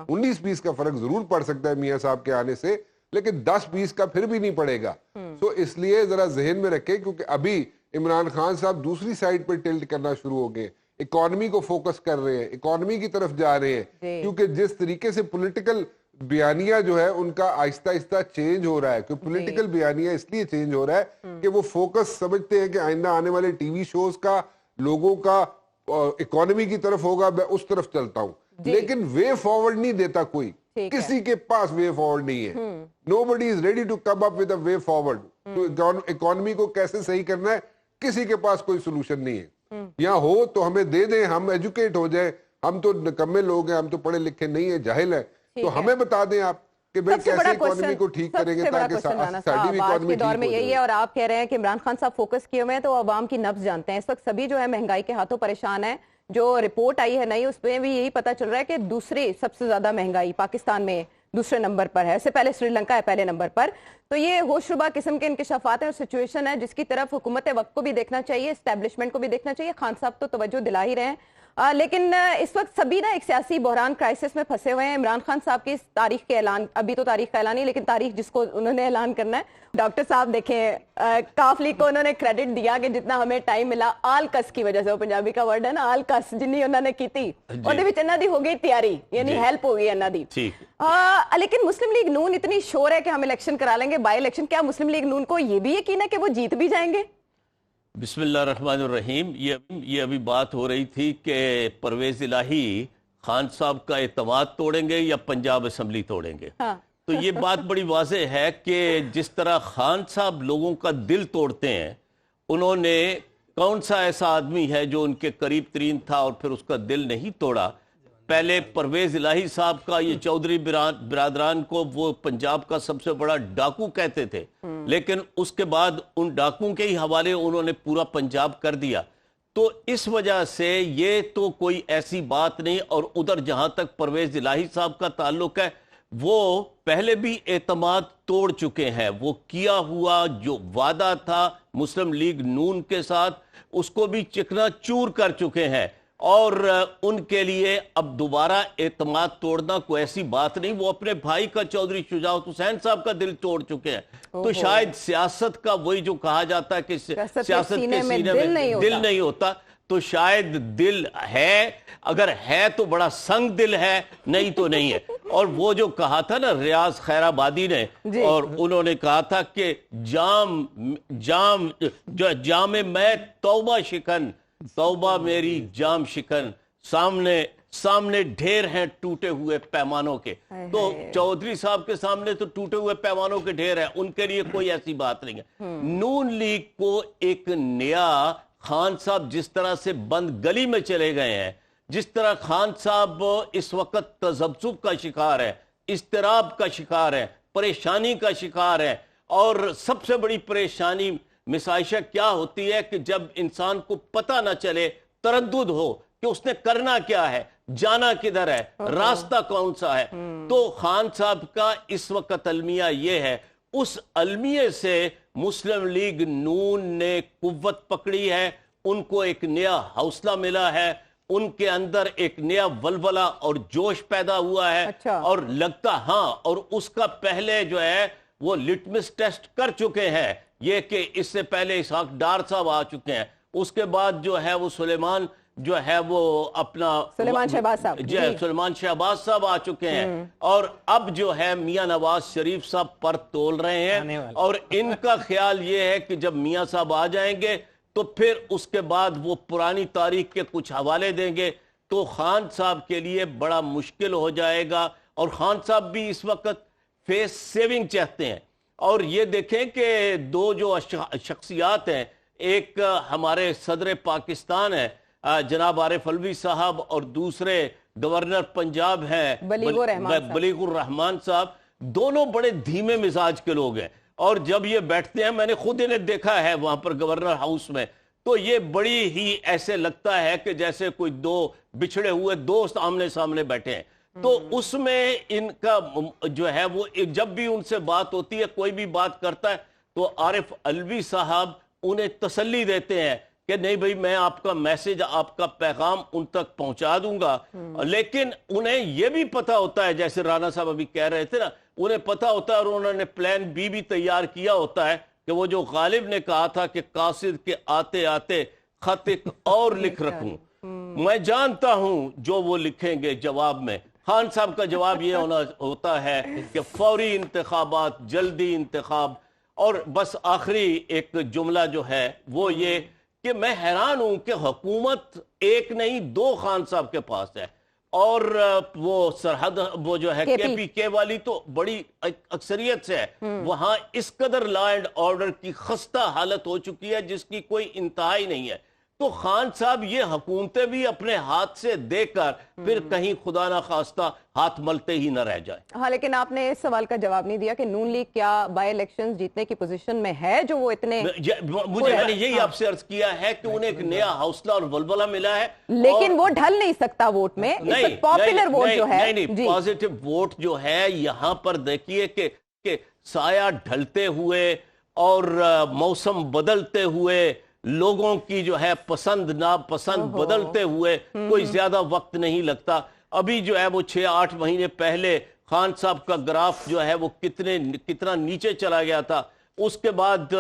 S5: 19-20 کا فرق ضرور پڑ سکتا ہے میاں صاحب کے آنے سے, لیکن 10-20 کا پھر بھی نہیں پڑے گا. سو اس لیے ذرا ذہن میں رکھیں کیونکہ ابھی عمران خان صاحب دوسری سائڈ پہ ٹلٹ کرنا شروع ہو گئے, اکانومی کو فوکس کر رہے ہیں, اکانومی کی طرف جا رہے ہیں, کیونکہ جس طریقے سے پولیٹیکل بیانیہ جو ہے ان کا آہستہ آہستہ چینج ہو رہا ہے, کہ پولیٹیکل بیانیہ اس لیے چینج ہو رہا ہے کہ وہ فوکس سمجھتے ہیں کہ آئندہ آنے والے ٹی وی شوز کا, لوگوں کا اکانومی کی طرف ہوگا, میں اس طرف چلتا ہوں. لیکن وے فارورڈ نہیں دیتا کوئی, کسی کے پاس وے فارورڈ نہیں ہے. nobody is ready to come up with a way forward. تو اکانومی کو کیسے صحیح کرنا ہے, کسی کے پاس کوئی سولوشن نہیں ہے. یہاں ہو تو ہمیں دے دیں, ہم ایجوکیٹ ہو جائیں, ہم تو نکمے لوگ ہیں, ہم تو پڑھے لکھے نہیں ہیں, جاہل ہیں, تو ہمیں بتا دیں آپ کہ بھئی کیسے اکانومی کو ٹھیک کریں گے تاکہ ساڈی بھی اکانومی ٹھیک
S1: دور میں
S5: ہو
S1: یہی ہے.
S5: جائے.
S1: اور آپ کہہ رہے ہیں کہ عمران خان صاحب فوکس کیے ہوئے ہیں تو عوام کی نبض جانتے ہیں. اس وقت سبھی جو ہے مہنگائی کے ہاتھوں پریشان ہیں. جو رپورٹ آئی ہے نئی, اس پہ بھی یہی پتا چل رہا ہے کہ دوسری سب سے زیادہ مہنگائی پاکستان میں دوسرے نمبر پر ہے, اس سے پہلے سری لنکا ہے پہلے نمبر پر. تو یہ ہوش ربا قسم کے انکشافات ہیں اور سچویشن ہے جس کی طرف حکومت وقت کو بھی دیکھنا چاہیے, اسٹیبلشمنٹ کو بھی دیکھنا چاہیے. خان صاحب تو توجہ دلا ہی رہے ہیں, لیکن اس وقت سبھی نا ایک سیاسی بحران کرائسس میں پھنسے ہوئے ہیں. عمران خان صاحب کی اس تاریخ کے اعلان, ابھی تو تاریخ کا اعلان نہیں لیکن تاریخ جس کو انہوں نے اعلان کرنا ہے, ڈاکٹر صاحب دیکھیں کاف لیگ کو انہوں نے کریڈٹ دیا کہ جتنا ہمیں ٹائم ملا آل کس کی وجہ سے, وہ پنجابی کا ورڈ ہے نا, آل کس جنی انہوں نے کی تھی اور انہوں دی ہو گئی تیاری, یعنی ہیلپ ہو گئی انہوں دی. لیکن مسلم لیگ نون اتنی شور ہے کہ ہم الیکشن کرا لیں گے بائی الیکشن, کیا مسلم لیگ نون کو یہ بھی یقین ہے کہ وہ جیت بھی جائیں گے؟
S6: بسم اللہ الرحمن الرحیم. یہ ابھی بات ہو رہی تھی کہ پرویز الہی خان صاحب کا اعتماد توڑیں گے یا پنجاب اسمبلی توڑیں گے. تو یہ بات بڑی واضح ہے کہ جس طرح خان صاحب لوگوں کا دل توڑتے ہیں, انہوں نے کون سا ایسا آدمی ہے جو ان کے قریب ترین تھا اور پھر اس کا دل نہیں توڑا. پہلے پرویز الہی صاحب کا, یہ چودھری برادران کو وہ پنجاب کا سب سے بڑا ڈاکو کہتے تھے, لیکن اس کے بعد ان ڈاکوں کے ہی حوالے انہوں نے پورا پنجاب کر دیا. تو اس وجہ سے یہ تو کوئی ایسی بات نہیں. اور ادھر جہاں تک پرویز الہی صاحب کا تعلق ہے, وہ پہلے بھی اعتماد توڑ چکے ہیں. وہ کیا ہوا جو وعدہ تھا مسلم لیگ نون کے ساتھ, اس کو بھی چکنا چور کر چکے ہیں. اور ان کے لیے اب دوبارہ اعتماد توڑنا کوئی ایسی بات نہیں. وہ اپنے بھائی کا چودھری شجاعت حسین صاحب کا دل توڑ چکے ہیں. تو شاید سیاست کا وہی جو کہا جاتا ہے کہ سیاست کے سینے میں دل نہیں ہوتا, تو شاید دل ہے, اگر ہے تو بڑا سنگ دل ہے, نہیں تو نہیں ہے. اور وہ جو کہا تھا نا ریاض خیر آبادی نے, اور انہوں نے کہا تھا کہ جام میں توبہ شکن, توبہ میری جام شکن, سامنے ڈھیر ہیں ٹوٹے ہوئے پیمانوں کے. تو چودھری صاحب کے سامنے تو ٹوٹے ہوئے پیمانوں کے ڈھیر ہیں, ان کے لیے کوئی ایسی بات نہیں ہے. نون لیگ کو ایک نیا, خان صاحب جس طرح سے بند گلی میں چلے گئے ہیں, جس طرح خان صاحب اس وقت تذبذب کا شکار ہے, اضطراب کا شکار ہے, پریشانی کا شکار ہے. اور سب سے بڑی پریشانی مسائشہ کیا ہوتی ہے کہ جب انسان کو پتہ نہ چلے, تردد ہو کہ اس نے کرنا کیا ہے, جانا کدھر ہے, راستہ کون سا ہے. تو خان صاحب کا اس وقت المیہ یہ ہے. اس المیہ سے مسلم لیگ نون نے قوت پکڑی ہے, ان کو ایک نیا حوصلہ ملا ہے, ان کے اندر ایک نیا ولولہ اور جوش پیدا ہوا ہے. اور لگتا ہاں, اور اس کا پہلے جو ہے وہ لٹمس ٹیسٹ کر چکے ہیں, یہ کہ اس سے پہلے اسحاق ڈار صاحب آ چکے ہیں, اس کے بعد جو ہے وہ سلیمان جو ہے وہ اپنا
S1: سلیمان شہباز صاحب,
S6: سلیمان شہباز صاحب آ چکے ہیں. اور اب جو ہے میاں نواز شریف صاحب پر تول رہے ہیں, اور ان کا خیال یہ ہے کہ جب میاں صاحب آ جائیں گے تو پھر اس کے بعد وہ پرانی تاریخ کے کچھ حوالے دیں گے, تو خان صاحب کے لیے بڑا مشکل ہو جائے گا. اور خان صاحب بھی اس وقت فیس سیونگ چاہتے ہیں. اور یہ دیکھیں کہ دو جو شخصیات ہیں, ایک ہمارے صدر پاکستان ہے جناب عارف علوی صاحب, اور دوسرے گورنر پنجاب ہیں بلیغ الرحمان صاحب. دونوں بڑے دھیمے مزاج کے لوگ ہیں, اور جب یہ بیٹھتے ہیں, میں نے خود انہیں دیکھا ہے وہاں پر گورنر ہاؤس میں, تو یہ بڑی ہی ایسے لگتا ہے کہ جیسے کوئی دو بچھڑے ہوئے دوست آمنے سامنے بیٹھے ہیں. تو اس میں ان کا جو ہے وہ جب بھی ان سے بات ہوتی ہے, کوئی بھی بات کرتا ہے, تو عارف علوی صاحب انہیں تسلی دیتے ہیں کہ نہیں بھئی میں آپ کا میسج, آپ کا پیغام ان تک پہنچا دوں گا. لیکن انہیں یہ بھی پتا ہوتا ہے, جیسے رانا صاحب ابھی کہہ رہے تھے نا, انہیں پتا ہوتا ہے, اور انہوں نے پلان بھی تیار کیا ہوتا ہے کہ وہ جو غالب نے کہا تھا کہ قاصد کے آتے آتے خط ایک اور لکھ رکھوں, میں جانتا ہوں جو وہ لکھیں گے جواب میں, خان صاحب کا جواب یہ ہوتا ہے کہ فوری انتخابات، جلدی انتخاب. اور بس آخری ایک جملہ جو ہے وہ یہ کہ میں حیران ہوں کہ حکومت ایک نہیں 2 خان صاحب کے پاس ہے، اور وہ سرحد وہ جو ہے کے پی کے والی تو بڑی اکثریت سے ہے. وہاں اس قدر لا اینڈ آرڈر کی خستہ حالت ہو چکی ہے جس کی کوئی انتہا ہی نہیں ہے. تو خان صاحب یہ حکومتیں بھی اپنے ہاتھ سے دے کر پھر کہیں خدا نہ خواستہ ہاتھ ملتے ہی نہ رہ جائیں.
S1: ہاں، لیکن آپ نے اس سوال کا جواب نہیں دیا کہ نون لیگ کیا بائی الیکشن جیتنے کی پوزیشن میں ہے جو وہ اتنے
S6: میں نے یہی آپ سے عرض کیا ہے کہ انہیں ایک نیا حوصلہ اور ولولہ ملا ہے،
S1: لیکن وہ ڈھل نہیں سکتا ووٹ میں. پاپولر ووٹ جو ہے،
S6: نہیں پازیٹیو ووٹ جو ہے یہاں پر دیکھیے کہ سایہ ڈھلتے ہوئے اور موسم بدلتے ہوئے، لوگوں کی جو ہے پسند ناپسند بدلتے ہوئے کوئی زیادہ وقت نہیں لگتا. ابھی جو ہے وہ 6-8 مہینے پہلے خان صاحب کا گراف جو ہے وہ کتنا نیچے چلا گیا تھا. اس کے بعد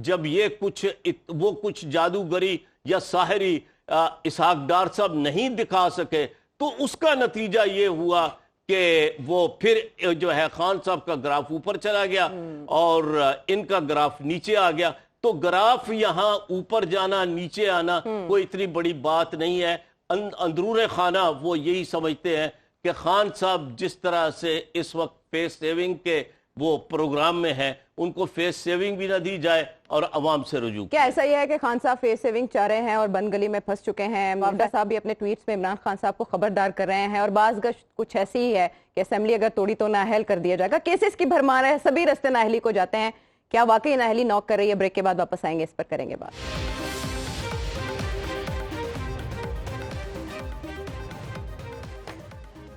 S6: جب یہ کچھ جادوگری یا ساحری اسحاق ڈار صاحب نہیں دکھا سکے تو اس کا نتیجہ یہ ہوا کہ وہ پھر جو ہے خان صاحب کا گراف اوپر چلا گیا اور ان کا گراف نیچے آ گیا. تو گراف یہاں اوپر جانا نیچے آنا کوئی اتنی بڑی بات نہیں ہے. اندرون خانہ وہ یہی سمجھتے ہیں کہ خان صاحب جس طرح سے اس وقت فیس سیونگ کے وہ پروگرام میں ہیں، ان کو فیس سیونگ بھی نہ دی جائے اور عوام سے رجوع.
S1: کیا ایسا یہ ہے کہ خان صاحب فیس سیونگ چاہ رہے ہیں اور بند گلی میں پھنس چکے ہیں؟ وافدہ صاحب بھی اپنے ٹویٹس میں عمران خان صاحب کو خبردار کر رہے ہیں، اور بعض گشت کچھ ایسی ہی ہے کہ اسمبلی اگر توڑی تو نااہل کر دیا جائے گا. کیسز کی بھرمار ہے، سبھی رستے نااہلی کو جاتے ہیں. کیا واقعی نااہلی نوک کر رہی ہے؟ بریک کے بعد واپس آئیں گے، اس پر کریں گے بات.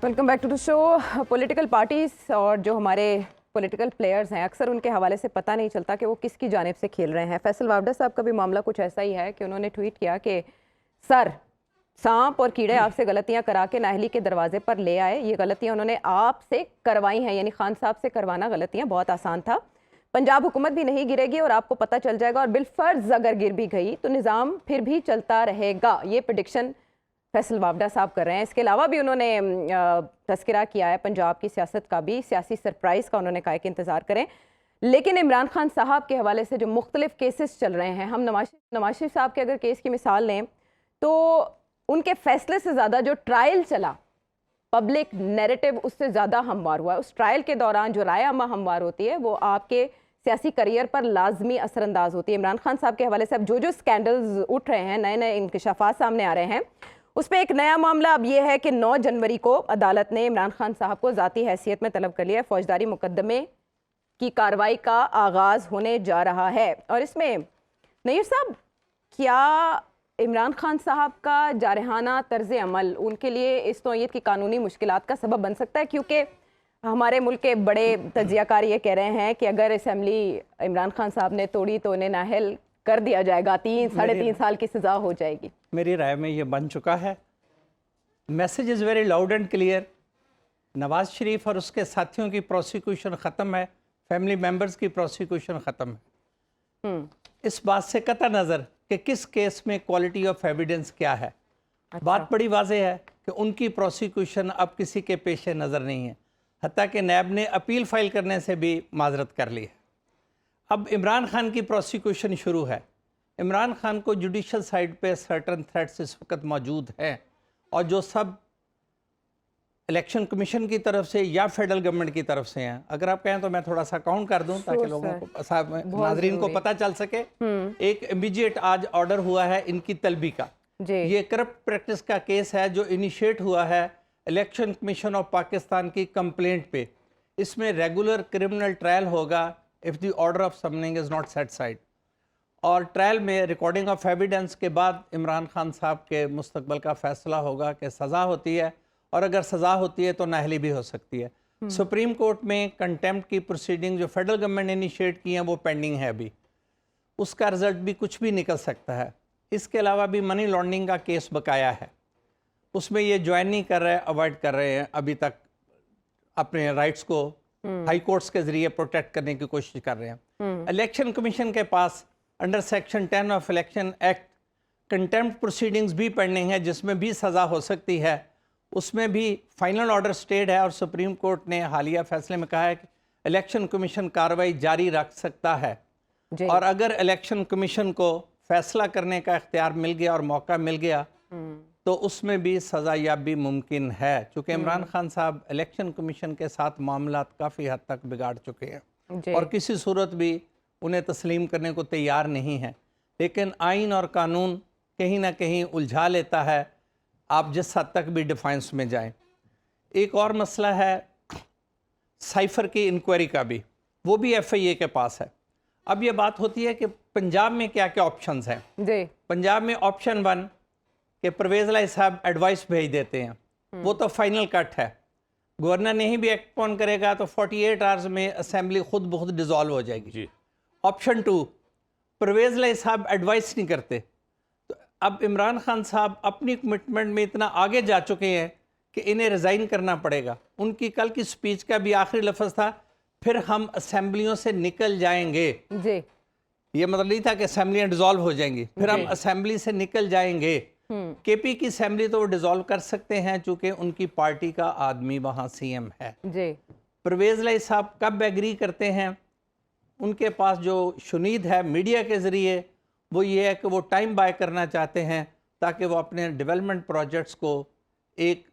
S1: Welcome back to the show. Political parties اور جو ہمارے پولیٹیکل پلیئرز ہیں اکثر ان کے حوالے سے پتہ نہیں چلتا کہ وہ کس کی جانب سے کھیل رہے ہیں. فیصل وافدہ صاحب کا بھی معاملہ کچھ ایسا ہی ہے کہ انہوں نے ٹویٹ کیا کہ سر سانپ اور کیڑے آپ سے غلطیاں کرا کے نااہلی کے دروازے پر لے آئے. یہ غلطیاں انہوں نے آپ سے کروائی ہیں، یعنی خان صاحب سے کروانا غلطیاں بہت آسان تھا. پنجاب حکومت بھی نہیں گرے گی اور آپ کو پتہ چل جائے گا، اور بالفرض اگر گر بھی گئی تو نظام پھر بھی چلتا رہے گا. یہ پریڈکشن فیصل وافدہ صاحب کر رہے ہیں. اس کے علاوہ بھی انہوں نے تذکرہ کیا ہے پنجاب کی سیاست کا بھی، سیاسی سرپرائز کا انہوں نے کہا کہ انتظار کریں. لیکن عمران خان صاحب کے حوالے سے جو مختلف کیسز چل رہے ہیں، ہم نواز شریف صاحب کے اگر کیس کی مثال لیں تو ان کے فیصلے سے زیادہ جو ٹرائل چلا، پبلک نیریٹو اس سے زیادہ ہموار ہوا ہے. اس ٹرائل کے دوران جو رائے عامہ ہموار ہوتی ہے وہ آپ کے سیاسی کریئر پر لازمی اثر انداز ہوتی ہے. عمران خان صاحب کے حوالے سے اب جو سکینڈلز اٹھ رہے ہیں، نئے انکشافات سامنے آ رہے ہیں، اس پہ ایک نیا معاملہ اب یہ ہے کہ 9 جنوری کو عدالت نے عمران خان صاحب کو ذاتی حیثیت میں طلب کر لیا ہے. فوجداری مقدمے کی کارروائی کا آغاز ہونے جا رہا ہے. اور اس میں نیر صاحب، کیا عمران خان صاحب کا جارحانہ طرز عمل ان کے لیے اس نوعیت کی قانونی مشکلات کا سبب بن سکتا ہے؟ کیونکہ ہمارے ملک کے بڑے تجزیہ کار یہ کہہ رہے ہیں کہ اگر اسمبلی عمران خان صاحب نے توڑی تو انہیں نااہل کر دیا جائے گا، 3-3.5 سال کی سزا ہو جائے گی.
S4: میری رائے میں یہ بن چکا ہے. Message is very loud and clear. Nawaz Sharif اور اس کے ساتھیوں کی پروسیکیوشن ختم ہے، فیملی ممبرز کی پروسیکیوشن ختم ہے. اس بات سے قطع نظر کہ کس کیس میں کوالٹی آف ایویڈنس کیا ہے، بات بڑی واضح ہے کہ ان کی پروسیکیوشن اب کسی کے پیش نظر نہیں ہے. حتیٰ کہ نیب نے اپیل فائل کرنے سے بھی معذرت کر لی ہے. اب عمران خان کی پروسیکیوشن شروع ہے. عمران خان کو جوڈیشل سائڈ پہ سرٹن تھریٹس اس وقت موجود ہیں، اور جو سب الیکشن کمیشن کی طرف سے یا فیڈرل گورنمنٹ کی طرف سے ہیں. اگر آپ کہیں تو میں تھوڑا سا کاؤنٹ کر دوں تاکہ لوگوں کو، ناظرین کو پتہ چل سکے. ایک امیجیٹ آج آرڈر ہوا ہے ان کی طلبی کا. یہ کرپٹ پریکٹس کا کیس ہے جو انیشیٹ ہوا ہے الیکشن کمیشن آف پاکستان کی کمپلینٹ پہ. اس میں ریگولر کرمنل ٹرائل ہوگا if the order of summoning is not set aside. اور ٹرائل میں ریکارڈنگ آف ایویڈنس کے بعد عمران خان صاحب کے مستقبل کا فیصلہ ہوگا کہ سزا ہوتی ہے، اور اگر سزا ہوتی ہے تو نااہلی بھی ہو سکتی ہے. سپریم کورٹ میں کنٹیمپٹ کی پروسیڈنگ جو فیڈرل گورنمنٹ نے انیشیٹ کی ہیں وہ پینڈنگ ہے ابھی. اس کا رزلٹ بھی کچھ بھی نکل سکتا ہے. اس کے علاوہ بھی منی لانڈرنگ کا کیس بقایا ہے. اس میں یہ جوائن نہیں کر رہے، اوائڈ کر رہے ہیں ابھی تک، اپنے رائٹس کو ہائی کورٹس کے ذریعے پروٹیکٹ کرنے کی کوشش کر رہے ہیں. الیکشن کمیشن کے پاس under section 10 of election act contempt proceedings بھی پینڈنگ ہے، جس میں بھی سزا ہو سکتی ہے. اس میں بھی فائنل آرڈر سٹیڈ ہے اور سپریم کورٹ نے حالیہ فیصلے میں کہا ہے کہ الیکشن کمیشن کارروائی جاری رکھ سکتا ہے اور اگر الیکشن کمیشن کو فیصلہ کرنے کا اختیار مل گیا اور موقع مل گیا تو اس میں بھی سزا یابی ممکن ہے، چونکہ عمران خان صاحب الیکشن کمیشن کے ساتھ معاملات کافی حد تک بگاڑ چکے ہیں اور کسی صورت بھی انہیں تسلیم کرنے کو تیار نہیں ہے، لیکن آئین اور قانون کہیں نہ کہیں الجھا لیتا ہے آپ جس حد تک بھی ڈیفائنس میں جائیں۔ ایک اور مسئلہ ہے سائفر کی انکوائری کا بھی، وہ بھی ایف آئی اے کے پاس ہے۔ اب یہ بات ہوتی ہے کہ پنجاب میں کیا کیا آپشنز ہیں۔ پنجاب میں آپشن 1 کہ پرویز الہی صاحب ایڈوائس بھیج دیتے ہیں، وہ تو فائنل کٹ ہے، گورنر نہیں بھی ایکٹ پون کرے گا تو 48 آورز میں اسمبلی خود بخود ڈیزالو ہو جائے گی۔ آپشن 2 پرویز الہی صاحب ایڈوائس نہیں کرتے، تو اب عمران خان صاحب اپنی کمٹمنٹ میں اتنا آگے جا چکے ہیں کہ انہیں ریزائن کرنا پڑے گا۔ ان کی کل کی سپیچ کا بھی آخری لفظ تھا پھر ہم اسمبلیوں سے نکل جائیں گے، یہ مطلب نہیں تھا کہ اسمبلیاں ڈیزالو ہو جائیں گی، پھر ہم اسمبلی سے نکل جائیں گے۔ کے پی کی اسمبلی تو وہ ڈیزالو کر سکتے ہیں چونکہ ان کی پارٹی کا آدمی وہاں سی ایم ہے۔ پرویز الہی صاحب کب ایگری کرتے ہیں؟ ان کے پاس جو شنید ہے میڈیا کے ذریعے وہ یہ ہے کہ وہ ٹائم بائی کرنا چاہتے ہیں تاکہ وہ اپنے ڈیولپمنٹ پروجیکٹس کو ایک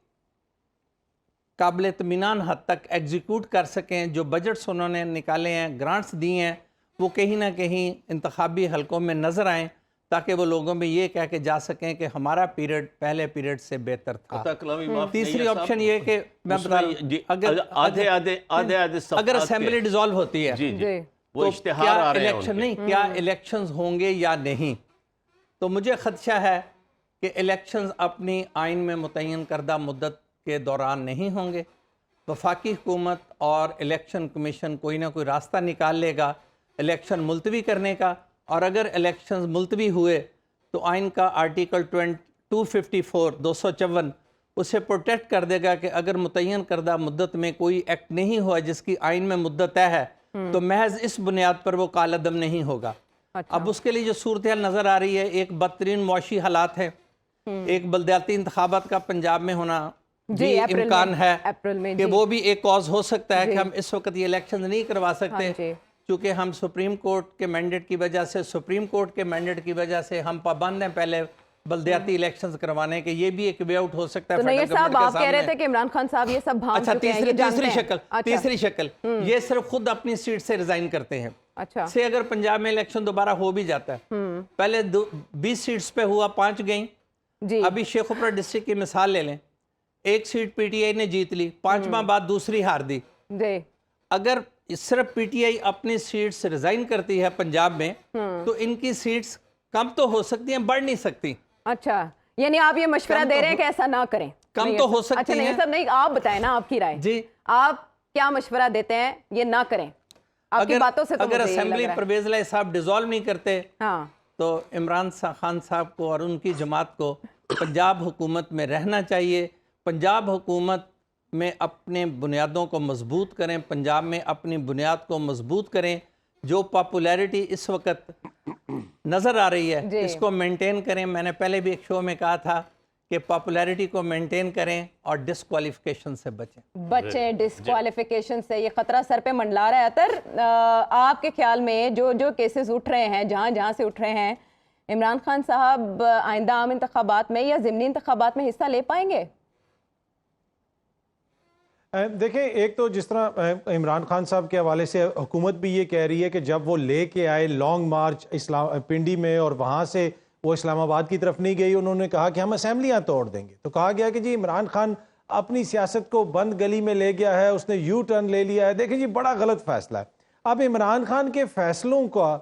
S4: قابل اطمینان حد تک ایگزیکیوٹ کر سکیں۔ جو بجٹس انہوں نے نکالے ہیں، گرانٹس دی ہیں، وہ کہیں نہ کہیں انتخابی حلقوں میں نظر آئیں تاکہ وہ لوگوں میں یہ کہہ کے جا سکیں کہ ہمارا پیریڈ پہلے پیریڈ سے بہتر تھا۔ تیسری آپشن یہ کہ میں بتا رہا ہوں اگر اسمبلی ڈیزالو ہوتی ہے تو کیا الیکشن نہیں، کیا الیکشنز ہوں گے یا نہیں؟ تو مجھے خدشہ ہے کہ الیکشنز اپنی آئین میں متعین کردہ مدت کے دوران نہیں ہوں گے۔ وفاقی حکومت اور الیکشن کمیشن کوئی نہ کوئی راستہ نکال لے گا الیکشن ملتوی کرنے کا، اور اگر الیکشنز ملتوی ہوئے تو آئین کا آرٹیکل 254 اسے پروٹیکٹ کر دے گا کہ اگر متعین کردہ مدت میں کوئی ایکٹ نہیں ہوا جس کی آئین میں مدت طے ہے تو محض اس بنیاد پر وہ کالعدم نہیں ہوگا۔ اب اس کے لیے جو صورتحال نظر آ رہی ہے، ایک بدترین معاشی حالات ہے، ایک بلدیاتی انتخابات کا پنجاب میں ہونا بھی امکان ہے کہ وہ بھی ایک کاز ہو سکتا ہے کہ ہم اس وقت یہ الیکشن نہیں کروا سکتے چونکہ ہم سپریم کورٹ کے مینڈیٹ کی وجہ سے ہم پابند ہیں پہلے بلدیاتی الیکشنز کروانے کے۔ یہ بھی ایک وے آؤٹ ہو سکتا ہے۔
S1: تو نہیں صاحب آپ کہہ رہے تھے کہ عمران خان صاحب یہ سب بھان چکے ہیں، یہ جانتے ہیں۔
S4: تیسری شکل یہ صرف خود اپنی سیٹ سے ریزائن کرتے ہیں۔ سے اگر پنجاب میں الیکشن دوبارہ ہو بھی جاتا ہے، پہلے 20 سیٹس پہ ہوا 5 گئیں، ابھی شیخ اپرا ڈسٹرکٹ کی مثال لے لیں، 1 سیٹ پی ٹی آئی نے جیت لی، 5 ماہ بعد دوسری ہار دی۔ اگر صرف پی ٹی آئی اپنی سیٹس ریزائن کرتی ہے پنجاب میں تو ان کی سیٹس کم تو ہو سکتی ہیں، بڑھ نہیں سکتی۔
S1: اچھا، یعنی آپ یہ مشورہ دے رہے ہیں کہ ایسا نہ کریں؟
S4: کم تو ہو سکتی ہیں۔
S1: اچھا نہیں، آپ بتائیں نا آپ کی رائے، جی آپ کیا مشورہ دیتے ہیں یہ نہ کریں؟ آپ کی باتوں سے
S4: اگر اسمبلی پرویز الہی صاحب ڈیزالو نہیں کرتے تو عمران خان صاحب کو اور ان کی جماعت کو پنجاب حکومت میں رہنا چاہیے۔ پنجاب حکومت میں اپنے بنیادوں کو مضبوط کریں، پنجاب میں اپنی بنیاد کو مضبوط کریں۔ جو پاپولیرٹی اس وقت نظر آ رہی ہے اس کو مینٹین کریں۔ میں نے پہلے بھی ایک شو میں کہا تھا کہ پاپولیرٹی کو مینٹین کریں اور ڈسکوالیفیکیشن سے بچیں ڈسکوالیفیکیشن سے۔ یہ خطرہ سر پہ منڈلا رہا ہے۔ اطہر، آپ کے خیال میں جو کیسز اٹھ رہے ہیں، جہاں سے اٹھ رہے ہیں، عمران خان صاحب آئندہ عام انتخابات میں یا ضمنی انتخابات میں حصہ لے پائیں گے؟
S3: دیکھیں، ایک تو جس طرح عمران خان صاحب کے حوالے سے حکومت بھی یہ کہہ رہی ہے کہ جب وہ لے کے آئے لانگ مارچ پنڈی میں اور وہاں سے وہ اسلام آباد کی طرف نہیں گئی، انہوں نے کہا کہ ہم اسمبلیاں توڑ دیں گے، تو کہا گیا کہ جی عمران خان اپنی سیاست کو بند گلی میں لے گیا ہے، اس نے یو ٹرن لے لیا ہے۔ دیکھیں جی، بڑا غلط فیصلہ ہے۔ اب عمران خان کے فیصلوں کا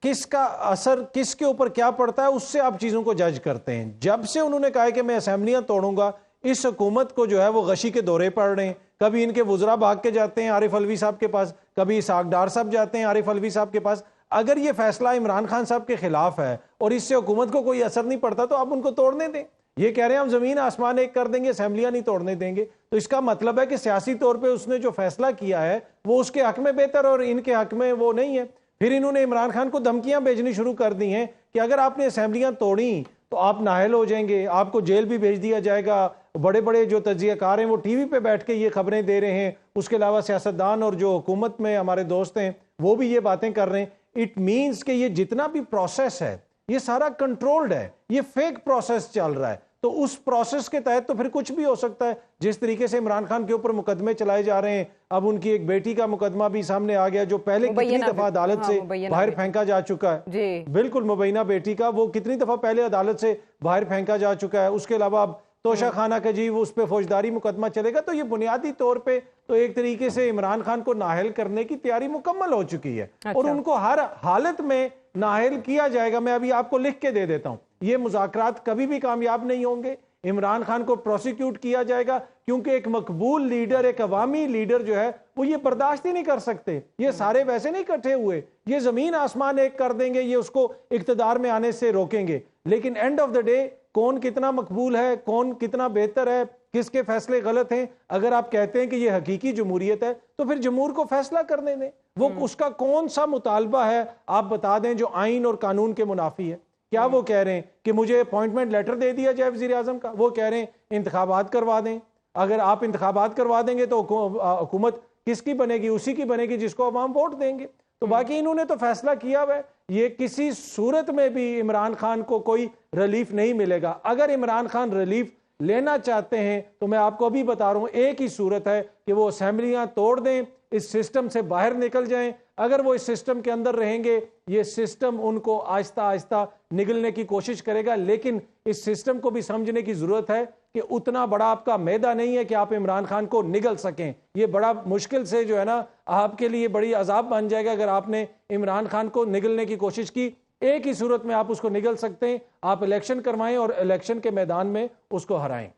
S3: کس کا اثر کس کے اوپر کیا پڑتا ہے، اس سے آپ چیزوں کو جج کرتے ہیں۔ جب سے انہوں نے کہا ہے کہ میں اسمبلیاں توڑوں گا، اس حکومت کو جو ہے وہ غشی کے دورے پڑ رہے ہیں۔ کبھی ان کے وزراء بھاگ کے جاتے ہیں عارف علوی صاحب کے پاس، کبھی اسحاق ڈار صاحب جاتے ہیں عارف علوی صاحب کے پاس۔ اگر یہ فیصلہ عمران خان صاحب کے خلاف ہے اور اس سے حکومت کو کوئی اثر نہیں پڑتا تو آپ ان کو توڑنے دیں۔ یہ کہہ رہے ہیں ہم زمین آسمان ایک کر دیں گے، اسمبلیاں نہیں توڑنے دیں گے، تو اس کا مطلب ہے کہ سیاسی طور پہ اس نے جو فیصلہ کیا ہے وہ اس کے حق میں بہتر اور ان کے حق میں وہ نہیں ہے۔ پھر انہوں نے عمران خان کو دھمکیاں بھیجنی شروع کر دی ہیں کہ اگر آپ نے اسمبلیاں توڑیں تو آپ نااہل ہو جائیں گے، آپ کو جیل بھی بھیج دیا جائے گا، بڑے بڑے جو تجزیہ کار ہیں وہ ٹی وی پہ بیٹھ کے یہ خبریں دے رہے ہیں, اس کے علاوہ سیاستدان اور جو حکومت میں ہمارے دوست ہیں وہ بھی یہ باتیں کر رہے ہیں. اٹ مینس کہ یہ جتنا بھی پروسیس ہے یہ سارا کنٹرولڈ ہے, یہ فیک پروسیس چل رہا ہے. تو اس پروسیس کے تحت تو پھر کچھ بھی ہو سکتا ہے. جس طریقے سے عمران خان کے اوپر مقدمے چلائے جا رہے ہیں, اب ان کی ایک بیٹی کا مقدمہ بھی سامنے آ گیا جو پہلے کتنی دفعہ عدالت سے باہر پھینکا جا چکا ہے. بالکل, مبینہ بیٹی کا وہ کتنی دفعہ پہلے عدالت سے باہر پھینکا جا چکا ہے. اس کے علاوہ اب توشہ خانہ کا جی اس پہ فوجداری مقدمہ چلے گا. تو یہ بنیادی طور پہ تو ایک طریقے سے عمران خان کو نااہل کرنے کی تیاری مکمل ہو چکی ہے, اور ان کو ہر حالت میں نااہل کیا جائے گا. میں ابھی آپ کو لکھ کے دے دیتا ہوں, یہ مذاکرات کبھی بھی کامیاب نہیں ہوں گے. عمران خان کو پروسیکیوٹ کیا جائے گا کیونکہ ایک مقبول لیڈر, ایک عوامی لیڈر جو ہے وہ یہ برداشت ہی نہیں کر سکتے. یہ سارے ویسے نہیں اکٹھے ہوئے, یہ زمین آسمان ایک کر دیں گے, یہ اس کو اقتدار میں آنے سے روکیں گے. لیکن اینڈ آف دا ڈے کون کتنا مقبول ہے, کون کتنا بہتر ہے, کس کے فیصلے غلط ہیں, اگر آپ کہتے ہیں کہ یہ حقیقی جمہوریت ہے تو پھر جمہور کو فیصلہ کرنے دیں. وہ اس کا کون سا مطالبہ ہے آپ بتا دیں جو آئین اور قانون کے منافی ہے. کیا وہ کہہ رہے ہیں کہ مجھے اپوائنٹمنٹ لیٹر دے دیا جائے وزیر اعظم کا؟ وہ کہہ رہے ہیں انتخابات کروا دیں. اگر آپ انتخابات کروا دیں گے تو حکومت کس کی بنے گی؟ اسی کی بنے گی جس کو عوام ووٹ دیں گے. تو باقی انہوں نے تو فیصلہ کیا ہوا ہے. یہ کسی صورت میں بھی عمران خان کو کوئی ریلیف نہیں ملے گا. اگر عمران خان ریلیف لینا چاہتے ہیں تو میں آپ کو ابھی بتا رہا ہوں ایک ہی صورت ہے کہ وہ اسمبلیاں توڑ دیں, اس سسٹم سے باہر نکل جائیں. اگر وہ اس سسٹم کے اندر رہیں گے یہ سسٹم ان کو آہستہ آہستہ نگلنے کی کوشش کرے گا. لیکن اس سسٹم کو بھی سمجھنے کی ضرورت ہے کہ اتنا بڑا آپ کا میدہ نہیں ہے کہ آپ عمران خان کو نگل سکیں. یہ بڑا مشکل سے جو ہے نا آپ کے لیے بڑی عذاب بن جائے گا اگر آپ نے عمران خان کو نگلنے کی کوشش کی. ایک ہی صورت میں آپ اس کو نگل سکتے ہیں, آپ الیکشن کروائیں اور الیکشن کے میدان میں اس کو ہرائیں.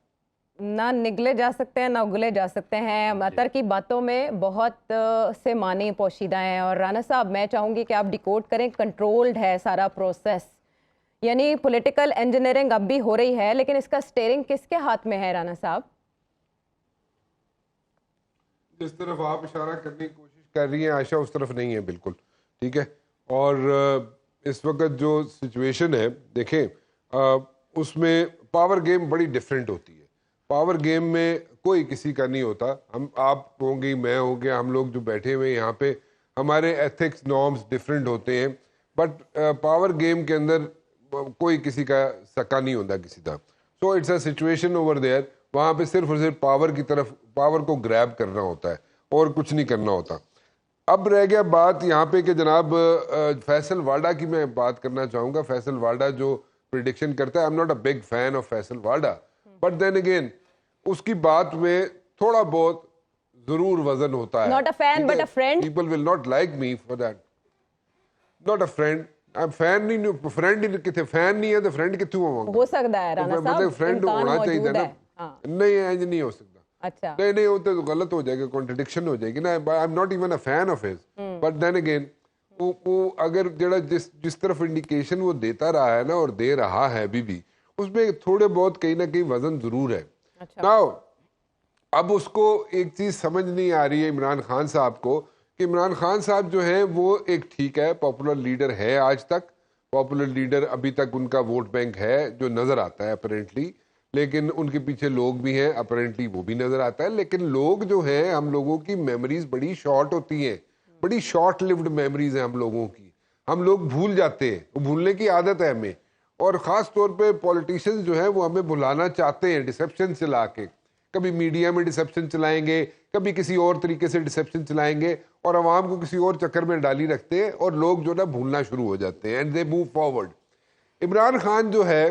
S1: نہ نگلے جا سکتے ہیں نہ اگلے جا سکتے ہیں. عطر کی باتوں میں بہت سے معنی پوشیدہ ہیں. اور رانا صاحب میں چاہوں گی کہ آپ ڈیکوڈ کریں, کنٹرولڈ ہے سارا پروسیس, یعنی پولیٹیکل انجینئرنگ اب بھی ہو رہی ہے لیکن اس کا سٹیئرنگ کس کے ہاتھ میں ہے رانا صاحب؟
S5: جس طرف آپ اشارہ کرنے کی کوشش کر رہی ہیں عائشہ اس طرف نہیں ہے بالکل, ٹھیک ہے. اور اس وقت جو سچویشن ہے دیکھیں اس میں پاور گیم بڑی ڈیفرنٹ ہوتی ہے. پاور گیم میں کوئی کسی کا نہیں ہوتا. ہم آپ ہوں گی, میں ہوں گیا, ہم لوگ جو بیٹھے ہوئے یہاں پہ ہمارے ایتھکس نارمز ڈیفرنٹ ہوتے ہیں, بٹ پاور گیم کے اندر کوئی کسی کا سکا نہیں ہوتا کسی کا. So it's a situation over there, وہاں پہ صرف اور صرف پاور کی طرف, پاور کو گریب کرنا ہوتا ہے اور کچھ نہیں کرنا ہوتا. اب رہ گیا بات یہاں پہ کہ جناب فیصل واڈا کی میں بات کرنا چاہوں گا. فیصل واڈا جو پریڈکشن کرتا ہے, I am not a big fan of Faisal Vawda, but then again اس کی بات میں تھوڑا بہت ضرور وزن ہوتا ہے.
S1: Not a fan but a friend.
S5: People will not like me for that. Not a friend. Fan نہیں, فرینڈ ہی کتنے فین نہیں ہے تو فرینڈ کتوں ہوں گا؟
S1: ہو سکتا ہے رانا صاحب,
S5: فرینڈ ہونا چاہیے نا. نہیں انج نہیں ہو سکتا.
S1: اچھا
S5: نہیں ہوتا تو غلط ہو جائے گا, کانٹرڈکشن ہو جائے گی نا. I M not even a fan of his, but then again وہ اگر جڑا جس طرف انڈیکیشن وہ دیتا رہا ہے نا اور دے رہا ہے ابھی بھی, اس میں تھوڑے بہت کہیں نہ کہیں وزن ضرور ہے. ناؤ اب اس کو ایک چیز سمجھ نہیں آ رہی ہے عمران خان صاحب کو کہ عمران خان صاحب جو ہیں وہ ایک ٹھیک ہے پاپولر لیڈر ہے, آج تک پاپولر لیڈر ابھی تک ان کا ووٹ بینک ہے جو نظر آتا ہے اپیرنٹلی, لیکن ان کے پیچھے لوگ بھی ہیں اپیرنٹلی وہ بھی نظر آتا ہے. لیکن لوگ جو ہیں, ہم لوگوں کی میموریز بڑی شارٹ ہوتی ہیں, بڑی شارٹ لیوڈ میموریز ہیں ہم لوگوں کی, ہم لوگ بھول جاتے ہیں, وہ بھولنے کی عادت ہے ہمیں. اور خاص طور پہ پولیٹیشینز جو ہیں وہ ہمیں بھلانا چاہتے ہیں ڈسیپشن چلا کے. کبھی میڈیا میں ڈسیپشن چلائیں گے, کبھی کسی اور طریقے سے ڈسیپشن چلائیں گے, اور عوام کو کسی اور چکر میں ڈالی رکھتے ہیں, اور لوگ جو نا بھولنا شروع ہو جاتے ہیں, and they move forward. Imran Khan جو ہے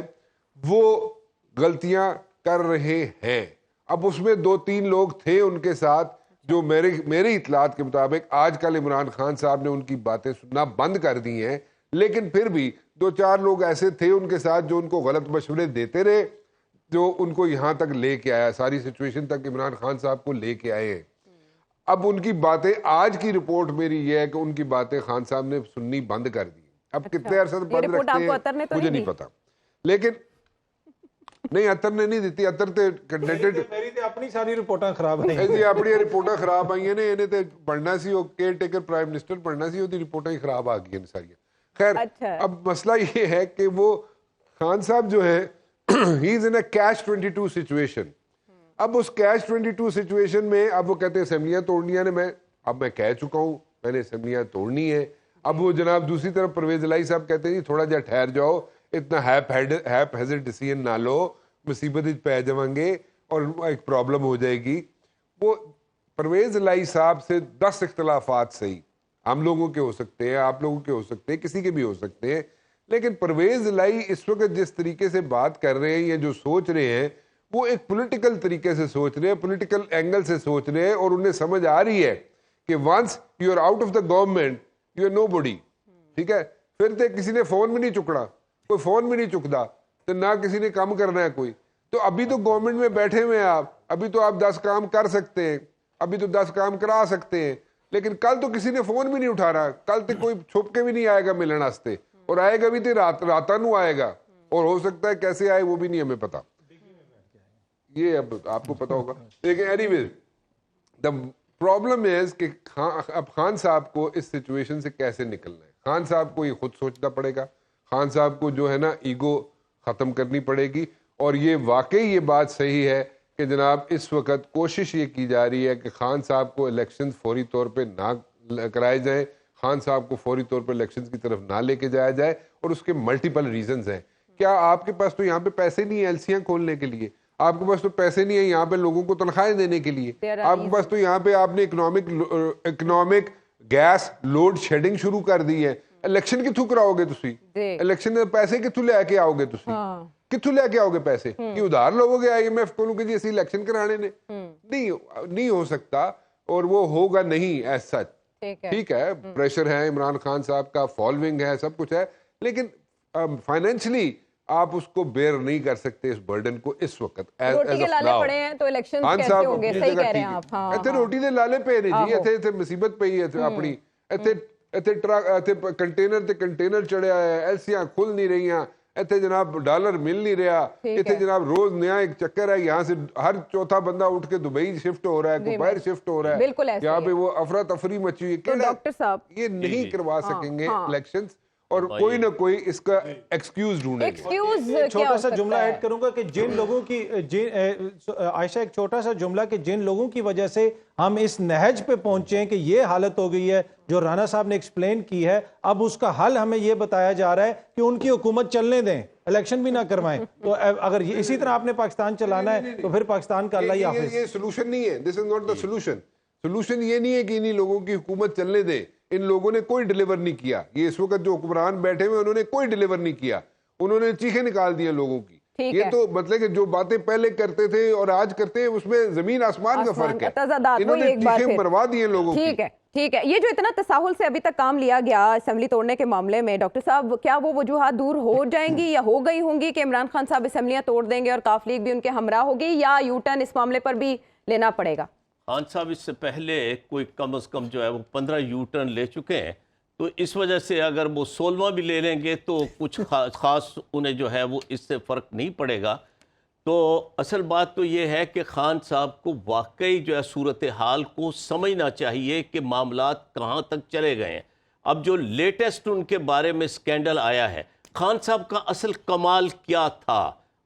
S5: وہ غلطیاں کر رہے ہیں. اب اس میں 2-3 لوگ تھے ان کے ساتھ جو میرے اطلاعات کے مطابق آج کل عمران خان صاحب نے ان کی باتیں سننا بند کر دی ہیں, لیکن پھر بھی 2-4 لوگ ایسے تھے ان کے ساتھ جو ان کو غلط مشورے دیتے رہے, جو ان کو یہاں تک لے کے آیا, ساری سچویشن تک عمران خان صاحب کو لے کے آئے ہیں. اب ان کی باتیں, آج کی رپورٹ میری یہ ہے کہ ان کی باتیں خان صاحب نے سننی بند کر دی. اب کتنے عرصے بند رکھتے ہیں مجھے نہیں پتا, لیکن نہیں عطر نے نہیں دیتی, عطر تے کنڈیڈیٹ
S3: میری تے اپنی ساری رپورٹاں خراب ہیں
S5: جی, اپنی رپورٹاں خراب آئی ہیں نے, انہیں تے پڑھنا سی وہ کیئر ٹیکر پرائم منسٹر پڑھنا سی, وہ رپورٹاں ہی خراب آ گئی ہیں ساری. خیر اب مسئلہ یہ ہے کہ وہ خان صاحب جو ہے he is in a catch-22 situation. اب اس کیچ 22 سچویشن میں اب وہ کہتے ہیں اسمبلیاں توڑنی نے میں کہہ چکا ہوں میں نے اسمبلیاں توڑنی ہے. اب وہ جناب دوسری طرف پرویز الہی صاحب کہتے ہیں جی تھوڑا جا ٹھہر جاؤ, اتنا ہیپ ہیزرڈ ڈیسیژن نہ لو, مصیبت پہ جائیں گے اور ایک پرابلم ہو جائے گی. وہ پرویز الہی صاحب سے 10 اختلافات صحیح ہم لوگوں کے ہو سکتے ہیں, آپ لوگوں کے ہو سکتے ہیں, کسی کے بھی ہو سکتے ہیں, لیکن پرویز الہی اس وقت جس طریقے سے بات کر رہے ہیں یا جو سوچ رہے ہیں وہ ایک پولیٹیکل طریقے سے سوچ رہے ہیں, پولیٹیکل اینگل سے سوچ رہے ہیں, اور انہیں سمجھ آ رہی ہے کہ once you are out of the government you are nobody. ٹھیک ہے, پھر تو کسی نے فون بھی نہیں چکڑا, کوئی فون بھی نہیں چکتا, تو نہ کسی نے کام کرنا ہے کوئی. تو ابھی تو گورنمنٹ میں بیٹھے ہوئے ہیں آپ, ابھی تو آپ 10 کام کر سکتے ہیں, ابھی تو 10 کام کرا سکتے ہیں, لیکن کل تو کسی نے فون بھی نہیں اٹھا رہا, کل تو کوئی چھپ کے بھی نہیں آئے گا ملن واسطے, اور آئے گا بھی تو راتاں نو آئے گا, اور ہو سکتا ہے کیسے آئے وہ بھی نہیں ہمیں پتا, یہ اب آپ کو پتا ہوگا. لیکن any ways the problem is کہ اب خان صاحب کو اس سچویشن سے کیسے نکلنا ہے. خان صاحب کو یہ خود سوچنا پڑے گا, خان صاحب کو جو ہے نا ایگو ختم کرنی پڑے گی. اور یہ واقعی یہ بات صحیح ہے کہ جناب اس وقت کوشش یہ کی جا رہی ہے کہ خان صاحب کو الیکشن فوری طور پہ نہ کرائے جائیں, خان صاحب کو فوری طور پہ الیکشن کی طرف نہ لے کے جایا جائے, اور اس کے ملٹیپل ریزنز ہیں. کیا آپ کے پاس تو یہاں پہ پیسے نہیں ہیں ایلسیاں کھولنے کے لیے, آپ کے پاس تو پیسے نہیں ہیں یہاں پہ لوگوں کو تنخواہیں دینے کے لیے, آپ کے پاس تو یہاں پہ آپ نے اکنامک گیس لوڈ شیڈنگ شروع کر دی ہے. الیکشن کتوں کراؤ گے تسی, الیکشن پیسے کتوں لے کے آؤ گے تسی, کتوں لے کے آؤ گے پیسے, کہ ادھار لوگے گے IMF کو کہ جی اسی الیکشن کرانے نے, نہیں ہو سکتا, اور وہ ہوگا نہیں ایز سچ. ٹھیک ہے, پریشر ہے عمران خان صاحب کا, فالوئنگ ہے, سب کچھ ہے, لیکن فائنینشلی آپ اس کو بیئر نہیں کر سکتے اس برڈن کو اس وقت.
S1: روٹی کے لالے پڑے ہیں تو الیکشن کیسے ہوں گے, صحیح کہہ رہے ہیں آپ.
S5: ایتھے روٹی دے لالے پے نے جی, ایتھے مصیبت پئی ہے اپنی, ایتھے کنٹینر تے کنٹینر چڑھیا ہے, ایلسیاں کھل نہیں رہیاں, ایتھے جناب ڈالر مل نہیں رہا, ایتھے جناب روز نیا ایک چکر ہے, یہاں سے ہر چوتھا بندہ اٹھ کے دبئی شفٹ ہو رہا ہے, کوئی باہر شفٹ ہو رہا ہے, یہاں پہ وہ افراتفری مچی ہوئی ہے.
S1: ڈاکٹر صاحب
S5: یہ نہیں کروا سکیں گے الیکشنز, اور کوئی نہ کوئی اس کا ایکسکیوز ڈھونڈے گا.
S3: چھوٹا سا جملہ ایڈ کروں گا کہ جن لوگوں کی عائشہ ایک چھوٹا سا جملہ کہ جن لوگوں کی وجہ سے ہم اس نہج پہ پہنچے ہیں کہ یہ حالت ہو گئی ہے جو رانا صاحب نے ایکسپلین کی ہے, اب اس کا حل ہمیں یہ بتایا جا رہا ہے کہ ان کی حکومت چلنے دیں, الیکشن بھی نہ کروائیں. تو اگر اسی طرح آپ نے پاکستان چلانا ہے تو پھر پاکستان کا اللہ ہی حافظ.
S5: یہ سولوشن نہیں ہے, this is not the solution. Solution یہ نہیں ہے کہ انہی لوگوں کی حکومت چلنے دیں, ان لوگوں نے کوئی ڈیلیور نہیں کیا. یہ اس وقت جو حکمران بیٹھے ہوئے انہوں نے کوئی ڈیلیور نہیں کیا, انہوں نے چیخیں نکال دی لوگوں کی. یہ تو مطلب کہ جو باتیں پہلے کرتے تھے اور آج کرتے ہیں اس میں زمین آسمان کا فرق ہے. انہوں نے چیخیں مروا دی لوگوں کی.
S1: ٹھیک ہے, یہ جو اتنا تساہل سے ابھی تک کام لیا گیا اسمبلی توڑنے کے معاملے میں, ڈاکٹر صاحب کیا وہ وجوہات دور ہو جائیں گی یا ہو گئی ہوں گی کہ عمران خان صاحب اسمبلیاں توڑ دیں گے اور کاف لیگ بھی ان کے ہمراہ ہوگی, یا یو ٹرن اس معاملے پر بھی لینا پڑے گا؟
S6: خان صاحب اس سے پہلے کوئی کم از کم جو ہے وہ 15 یو ٹرن لے چکے ہیں, تو اس وجہ سے اگر وہ 16واں بھی لے لیں گے تو کچھ خاص انہیں جو ہے وہ اس سے فرق نہیں پڑے گا. تو اصل بات تو یہ ہے کہ خان صاحب کو واقعی جو ہے صورتحال کو سمجھنا چاہیے کہ معاملات کہاں تک چلے گئے ہیں. اب جو لیٹسٹ ان کے بارے میں سکینڈل آیا ہے, خان صاحب کا اصل کمال کیا تھا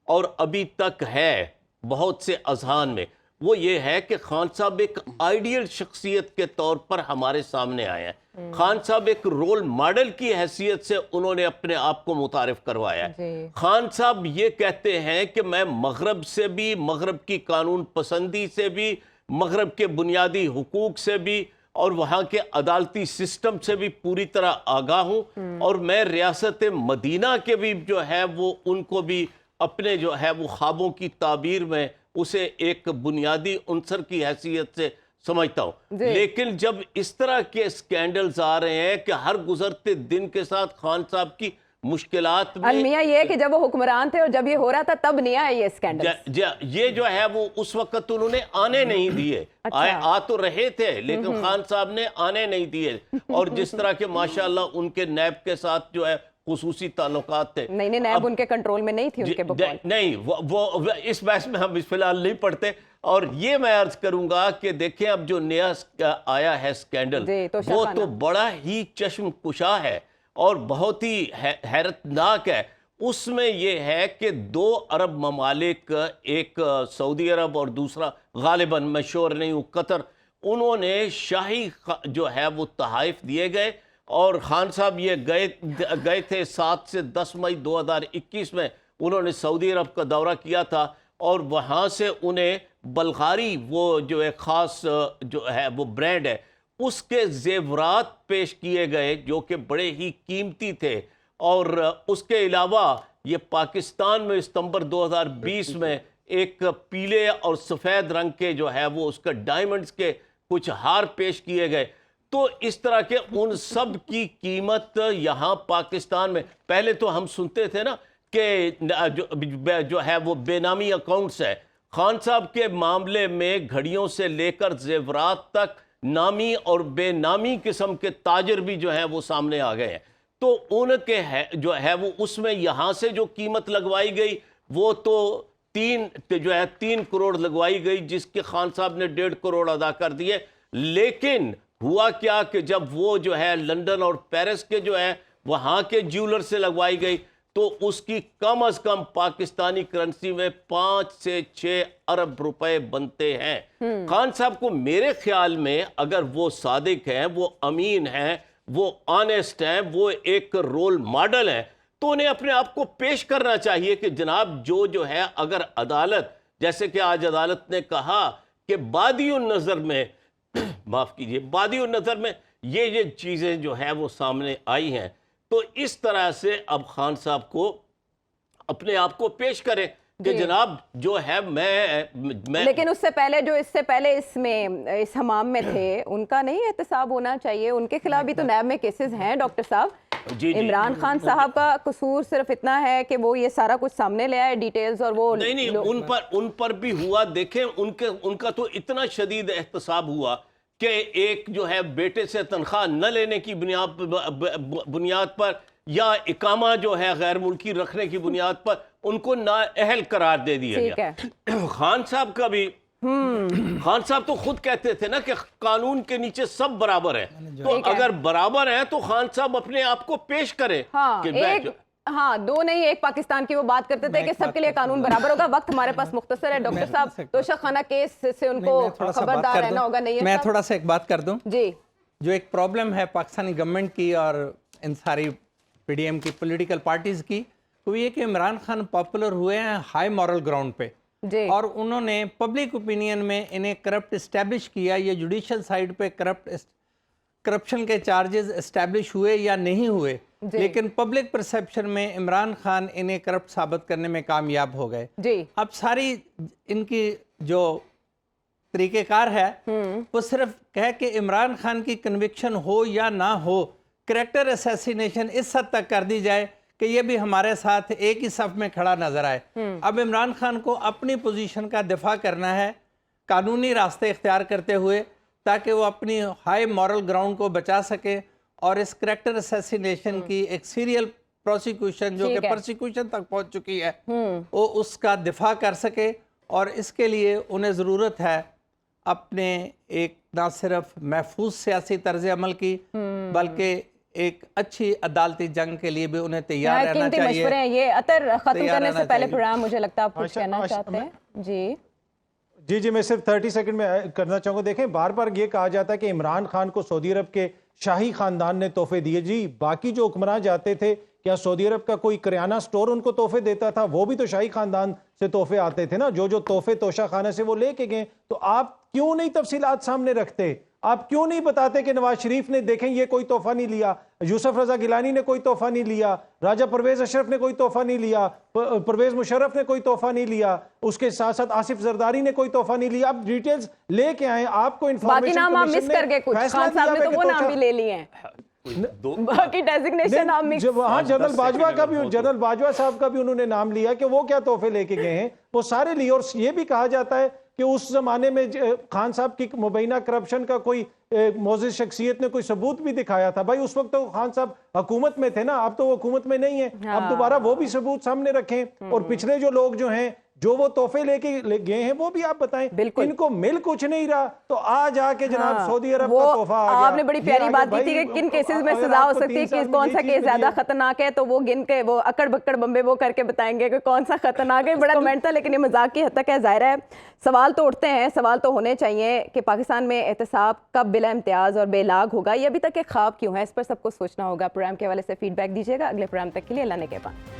S6: اور ابھی تک ہے بہت سے اذہان میں, وہ یہ ہے کہ خان صاحب ایک آئیڈیل شخصیت کے طور پر ہمارے سامنے آئے ہیں. خان صاحب ایک رول ماڈل کی حیثیت سے انہوں نے اپنے آپ کو متعارف کروایا ہے. خان صاحب یہ کہتے ہیں کہ میں مغرب سے بھی, مغرب کی قانون پسندی سے بھی, مغرب کے بنیادی حقوق سے بھی اور وہاں کے عدالتی سسٹم سے بھی پوری طرح آگاہ ہوں, اور میں ریاست مدینہ کے بھی جو ہے وہ ان کو بھی اپنے جو ہے وہ خوابوں کی تعبیر میں اسے ایک بنیادی عنصر کی حیثیت سے سمجھتا ہوں. لیکن جب اس طرح کے سکینڈلز آ رہے ہیں کہ ہر گزرتے دن کے ساتھ خان صاحب کی مشکلات میں,
S1: المیہ یہ کہ جب وہ حکمران تھے اور جب یہ ہو رہا تھا تب نہیں آئے یہ سکینڈل,
S6: یہ جو ہے وہ اس وقت انہوں نے آنے نہیں دیے. آ تو رہے تھے لیکن خان صاحب نے آنے نہیں دیے, اور جس طرح کے ماشاءاللہ ان کے نیب کے ساتھ جو ہے خصوصی تعلقات تھے.
S1: نہیں نیب ان کے کنٹرول میں نہیں تھی, ان کے بقول
S6: نہیں, وہ اس بحث میں ہم فی الحال نہیں پڑھتے. اور یہ میں عرض کروں گا کہ دیکھیں اب جو نیا آیا ہے سکینڈل وہ تو بڑا ہی چشم کشا ہے اور بہت ہی حیرت ناک ہے. اس میں یہ ہے کہ 2 عرب ممالک، ایک سعودی عرب اور دوسرا غالباً میں شور نہیں ہوں قطر، انہوں نے شاہی جو ہے وہ تحائف دیے گئے، اور خان صاحب یہ گئے تھے 7 سے 10 مئی 2021 میں انہوں نے سعودی عرب کا دورہ کیا تھا، اور وہاں سے انہیں بلغاری وہ جو ایک خاص جو ہے وہ برانڈ ہے اس کے زیورات پیش کیے گئے جو کہ بڑے ہی قیمتی تھے، اور اس کے علاوہ یہ پاکستان میں ستمبر 2020 میں ایک پیلے اور سفید رنگ کے جو ہے وہ اس کا ڈائمنڈز کے کچھ ہار پیش کیے گئے۔ تو اس طرح کے ان سب کی قیمت یہاں پاکستان میں، پہلے تو ہم سنتے تھے نا کہ جو ہے وہ بے نامی اکاؤنٹس ہے، خان صاحب کے معاملے میں گھڑیوں سے لے کر زیورات تک نامی اور بے نامی قسم کے تاجر بھی جو ہیں وہ سامنے آ گئے ہیں۔ تو ان کے جو ہے وہ اس میں یہاں سے جو قیمت لگوائی گئی وہ تو 3 کروڑ لگوائی گئی، جس کے خان صاحب نے 1.5 کروڑ ادا کر دیے۔ لیکن ہوا کیا کہ جب وہ جو ہے لندن اور پیرس کے جو ہے وہاں کے جیولر سے لگوائی گئی تو اس کی کم از کم پاکستانی کرنسی میں 5 سے 6 ارب روپے بنتے ہیں۔ خان صاحب کو میرے خیال میں اگر وہ صادق ہیں، وہ امین ہیں، وہ آنیسٹ ہیں، وہ ایک رول ماڈل ہیں، تو انہیں اپنے آپ کو پیش کرنا چاہیے کہ جناب جو ہے اگر عدالت، جیسے کہ آج عدالت نے کہا کہ بادی النظر میں معاف کیجئے بادی النظر میں یہ چیزیں جو ہیں وہ سامنے آئی ہیں، تو اس طرح سے اب خان صاحب کو اپنے آپ کو پیش کریں کہ جناب جو ہے میں
S1: لیکن اس سے پہلے اس حمام میں تھے، ان کا نہیں احتساب ہونا چاہیے؟ ان کے خلاف بھی تو نیب میں کیسز ہیں ڈاکٹر صاحب۔ عمران خان صاحب کا قصور صرف اتنا ہے کہ وہ یہ سارا کچھ سامنے لے آئے ڈیٹیلز، اور وہ
S6: نہیں ان پر بھی ہوا۔ دیکھیں ان کا تو اتنا شدید احتساب ہوا کہ ایک جو ہے بیٹے سے تنخواہ نہ لینے کی بنیاد پر یا اقامہ جو ہے غیر ملکی رکھنے کی بنیاد پر ان کو نااہل قرار دے دیا گیا۔ خان صاحب کا بھی، خان صاحب تو خود کہتے تھے نا کہ قانون کے نیچے سب برابر ہیں، تو اگر برابر ہیں تو خان صاحب اپنے آپ کو پیش کریں۔
S1: ہاں دو نہیں، ایک پاکستان کی وہ بات کرتے تھے کہ سب کے لیے قانون برابر ہوگا۔ وقت ہمارے پاس مختصر ہے ڈاکٹر صاحب، توشہ خانہ کیس سے ان کو خبردار رہنا ہوگا۔ نہیں
S4: میں تھوڑا سا ایک بات کر دوں
S1: جی،
S4: جو ایک پرابلم ہے پاکستانی گورنمنٹ کی اور ان ساری پی ڈی ایم کی پولیٹیکل پارٹیز کی، وہ یہ کہ عمران خان پاپولر ہوئے ہیں ہائی مورل گراؤنڈ پہ، اور انہوں نے پبلک اوپینین میں انہیں کرپٹ اسٹیبلش کیا۔ یہ جوڈیشل سائیڈ پہ کرپشن کے چارجز اسٹیبلش ہوئے یا نہیں ہوئے، لیکن پبلک پرسیپشن میں عمران خان انہیں کرپٹ ثابت کرنے میں کامیاب ہو گئے۔ اب ساری ان کی جو طریقہ کار ہے وہ صرف کہہ کہ عمران خان کی کنوکشن ہو یا نہ ہو، کریکٹر اسیسینیشن اس حد تک کر دی جائے کہ یہ بھی ہمارے ساتھ ایک ہی صف میں کھڑا نظر آئے۔ اب عمران خان کو اپنی پوزیشن کا دفاع کرنا ہے قانونی راستے اختیار کرتے ہوئے، تاکہ وہ اپنی ہائی مورل گراؤنڈ کو بچا سکے اور اس کریکٹر اسیسینیشن کی ایک سیریل پروسیکیوشن جو کہ پرسیکیوشن تک پہنچ چکی ہے وہ اس کا دفاع کر سکے۔ اور اس کے لیے انہیں ضرورت ہے اپنے ایک نہ صرف محفوظ سیاسی طرز عمل کی بلکہ ایک اچھی عدالتی جنگ کے لیے بھی انہیں تیار رہنا چاہیے۔
S1: مشورے ہیں یہ۔ عطر ختم کرنے سے پہلے پروگرام مجھے لگتا ہے آپ کچھ کہنا چاہتے ہیں؟
S3: جی میں صرف 30 سیکنڈ میں کرنا چاہوں گا۔ دیکھیں بار بار یہ کہا جاتا ہے کہ عمران خان کو سعودی عرب کے شاہی خاندان نے تحفے دیے۔ جی باقی جو حکمراں جاتے تھے، کیا سعودی عرب کا کوئی کریانہ سٹور ان کو تحفے دیتا تھا؟ وہ بھی تو شاہی خاندان سے تحفے آتے تھے نا، جو تحفے توشہ خانہ سے وہ لے کے گئے۔ تو آپ کیوں نہیں تفصیلات سامنے رکھتے؟ آپ کیوں نہیں بتاتے کہ نواز شریف نے دیکھیں یہ کوئی تحفہ نہیں لیا، یوسف رضا گیلانی نے کوئی تحفہ نہیں لیا، راجہ پرویز اشرف نے کوئی تحفہ نہیں لیا، پرویز مشرف نے کوئی تحفہ نہیں لیا، اس کے ساتھ ساتھ آصف زرداری نے کوئی تحفہ نہیں لیا۔ آپ ڈیٹیلز لے کے آئیں، آپ کو انفارمیشن
S1: باقی نام آپ مس کر گئے، کچھ خان صاحب نے تو وہ نام بھی لے لیے ہیں، باقی ڈیزگنیشن آپ مکس۔
S3: وہاں جنرل باجوہ کا بھی، جنرل باجوہ صاحب کا بھی انہوں نے نام لیا کہ وہ کیا تحفے لے کے گئے ہیں، وہ سارے لیے۔ اور یہ بھی کہا جاتا ہے کہ اس زمانے میں خان صاحب کی مبینہ کرپشن کا کوئی معزز شخصیت نے کوئی ثبوت بھی دکھایا تھا۔ بھائی اس وقت تو خان صاحب حکومت میں تھے نا، اب تو وہ حکومت میں نہیں ہیں، اب دوبارہ وہ بھی ثبوت سامنے رکھیں۔ اور پچھلے جو لوگ جو ہیں جو وہ تحفے لے کے گئے ہیں وہ بھی آپ بتائیں.
S1: بالکل.
S3: ان کو مل کچھ نہیں رہا تو آج آ کے جناب سعودی عرب
S1: وہ
S3: کا تحفہ آ گیا.
S1: آپ نے بڑی پیاری بات کی تھی کہ کن کیسز میں سزا ہو سکتی ہے, کہ کون سا کیس زیادہ خطرناک ہے, تو وہ گن کے وہ اکڑ بکڑ بمبے وہ کر کے بتائیں گے کہ کون سا خطرناک ہے. بڑا کمنٹ تھا لیکن یہ مذاق کی حد تک ہے. ظاہر ہے سوال تو اٹھتے ہیں, سوال تو ہونے چاہیے کہ پاکستان میں احتساب کب بلا امتیاز اور بے لاگ ہوگا, یہ ابھی تک ایک خواب کیوں ہے, اس پر سب کو سوچنا ہوگا. پروگرام کے حوالے سے فیڈ بیک دیجیے گا. اگلے پروگرام تک کے لیے اللہ نے کے پاس.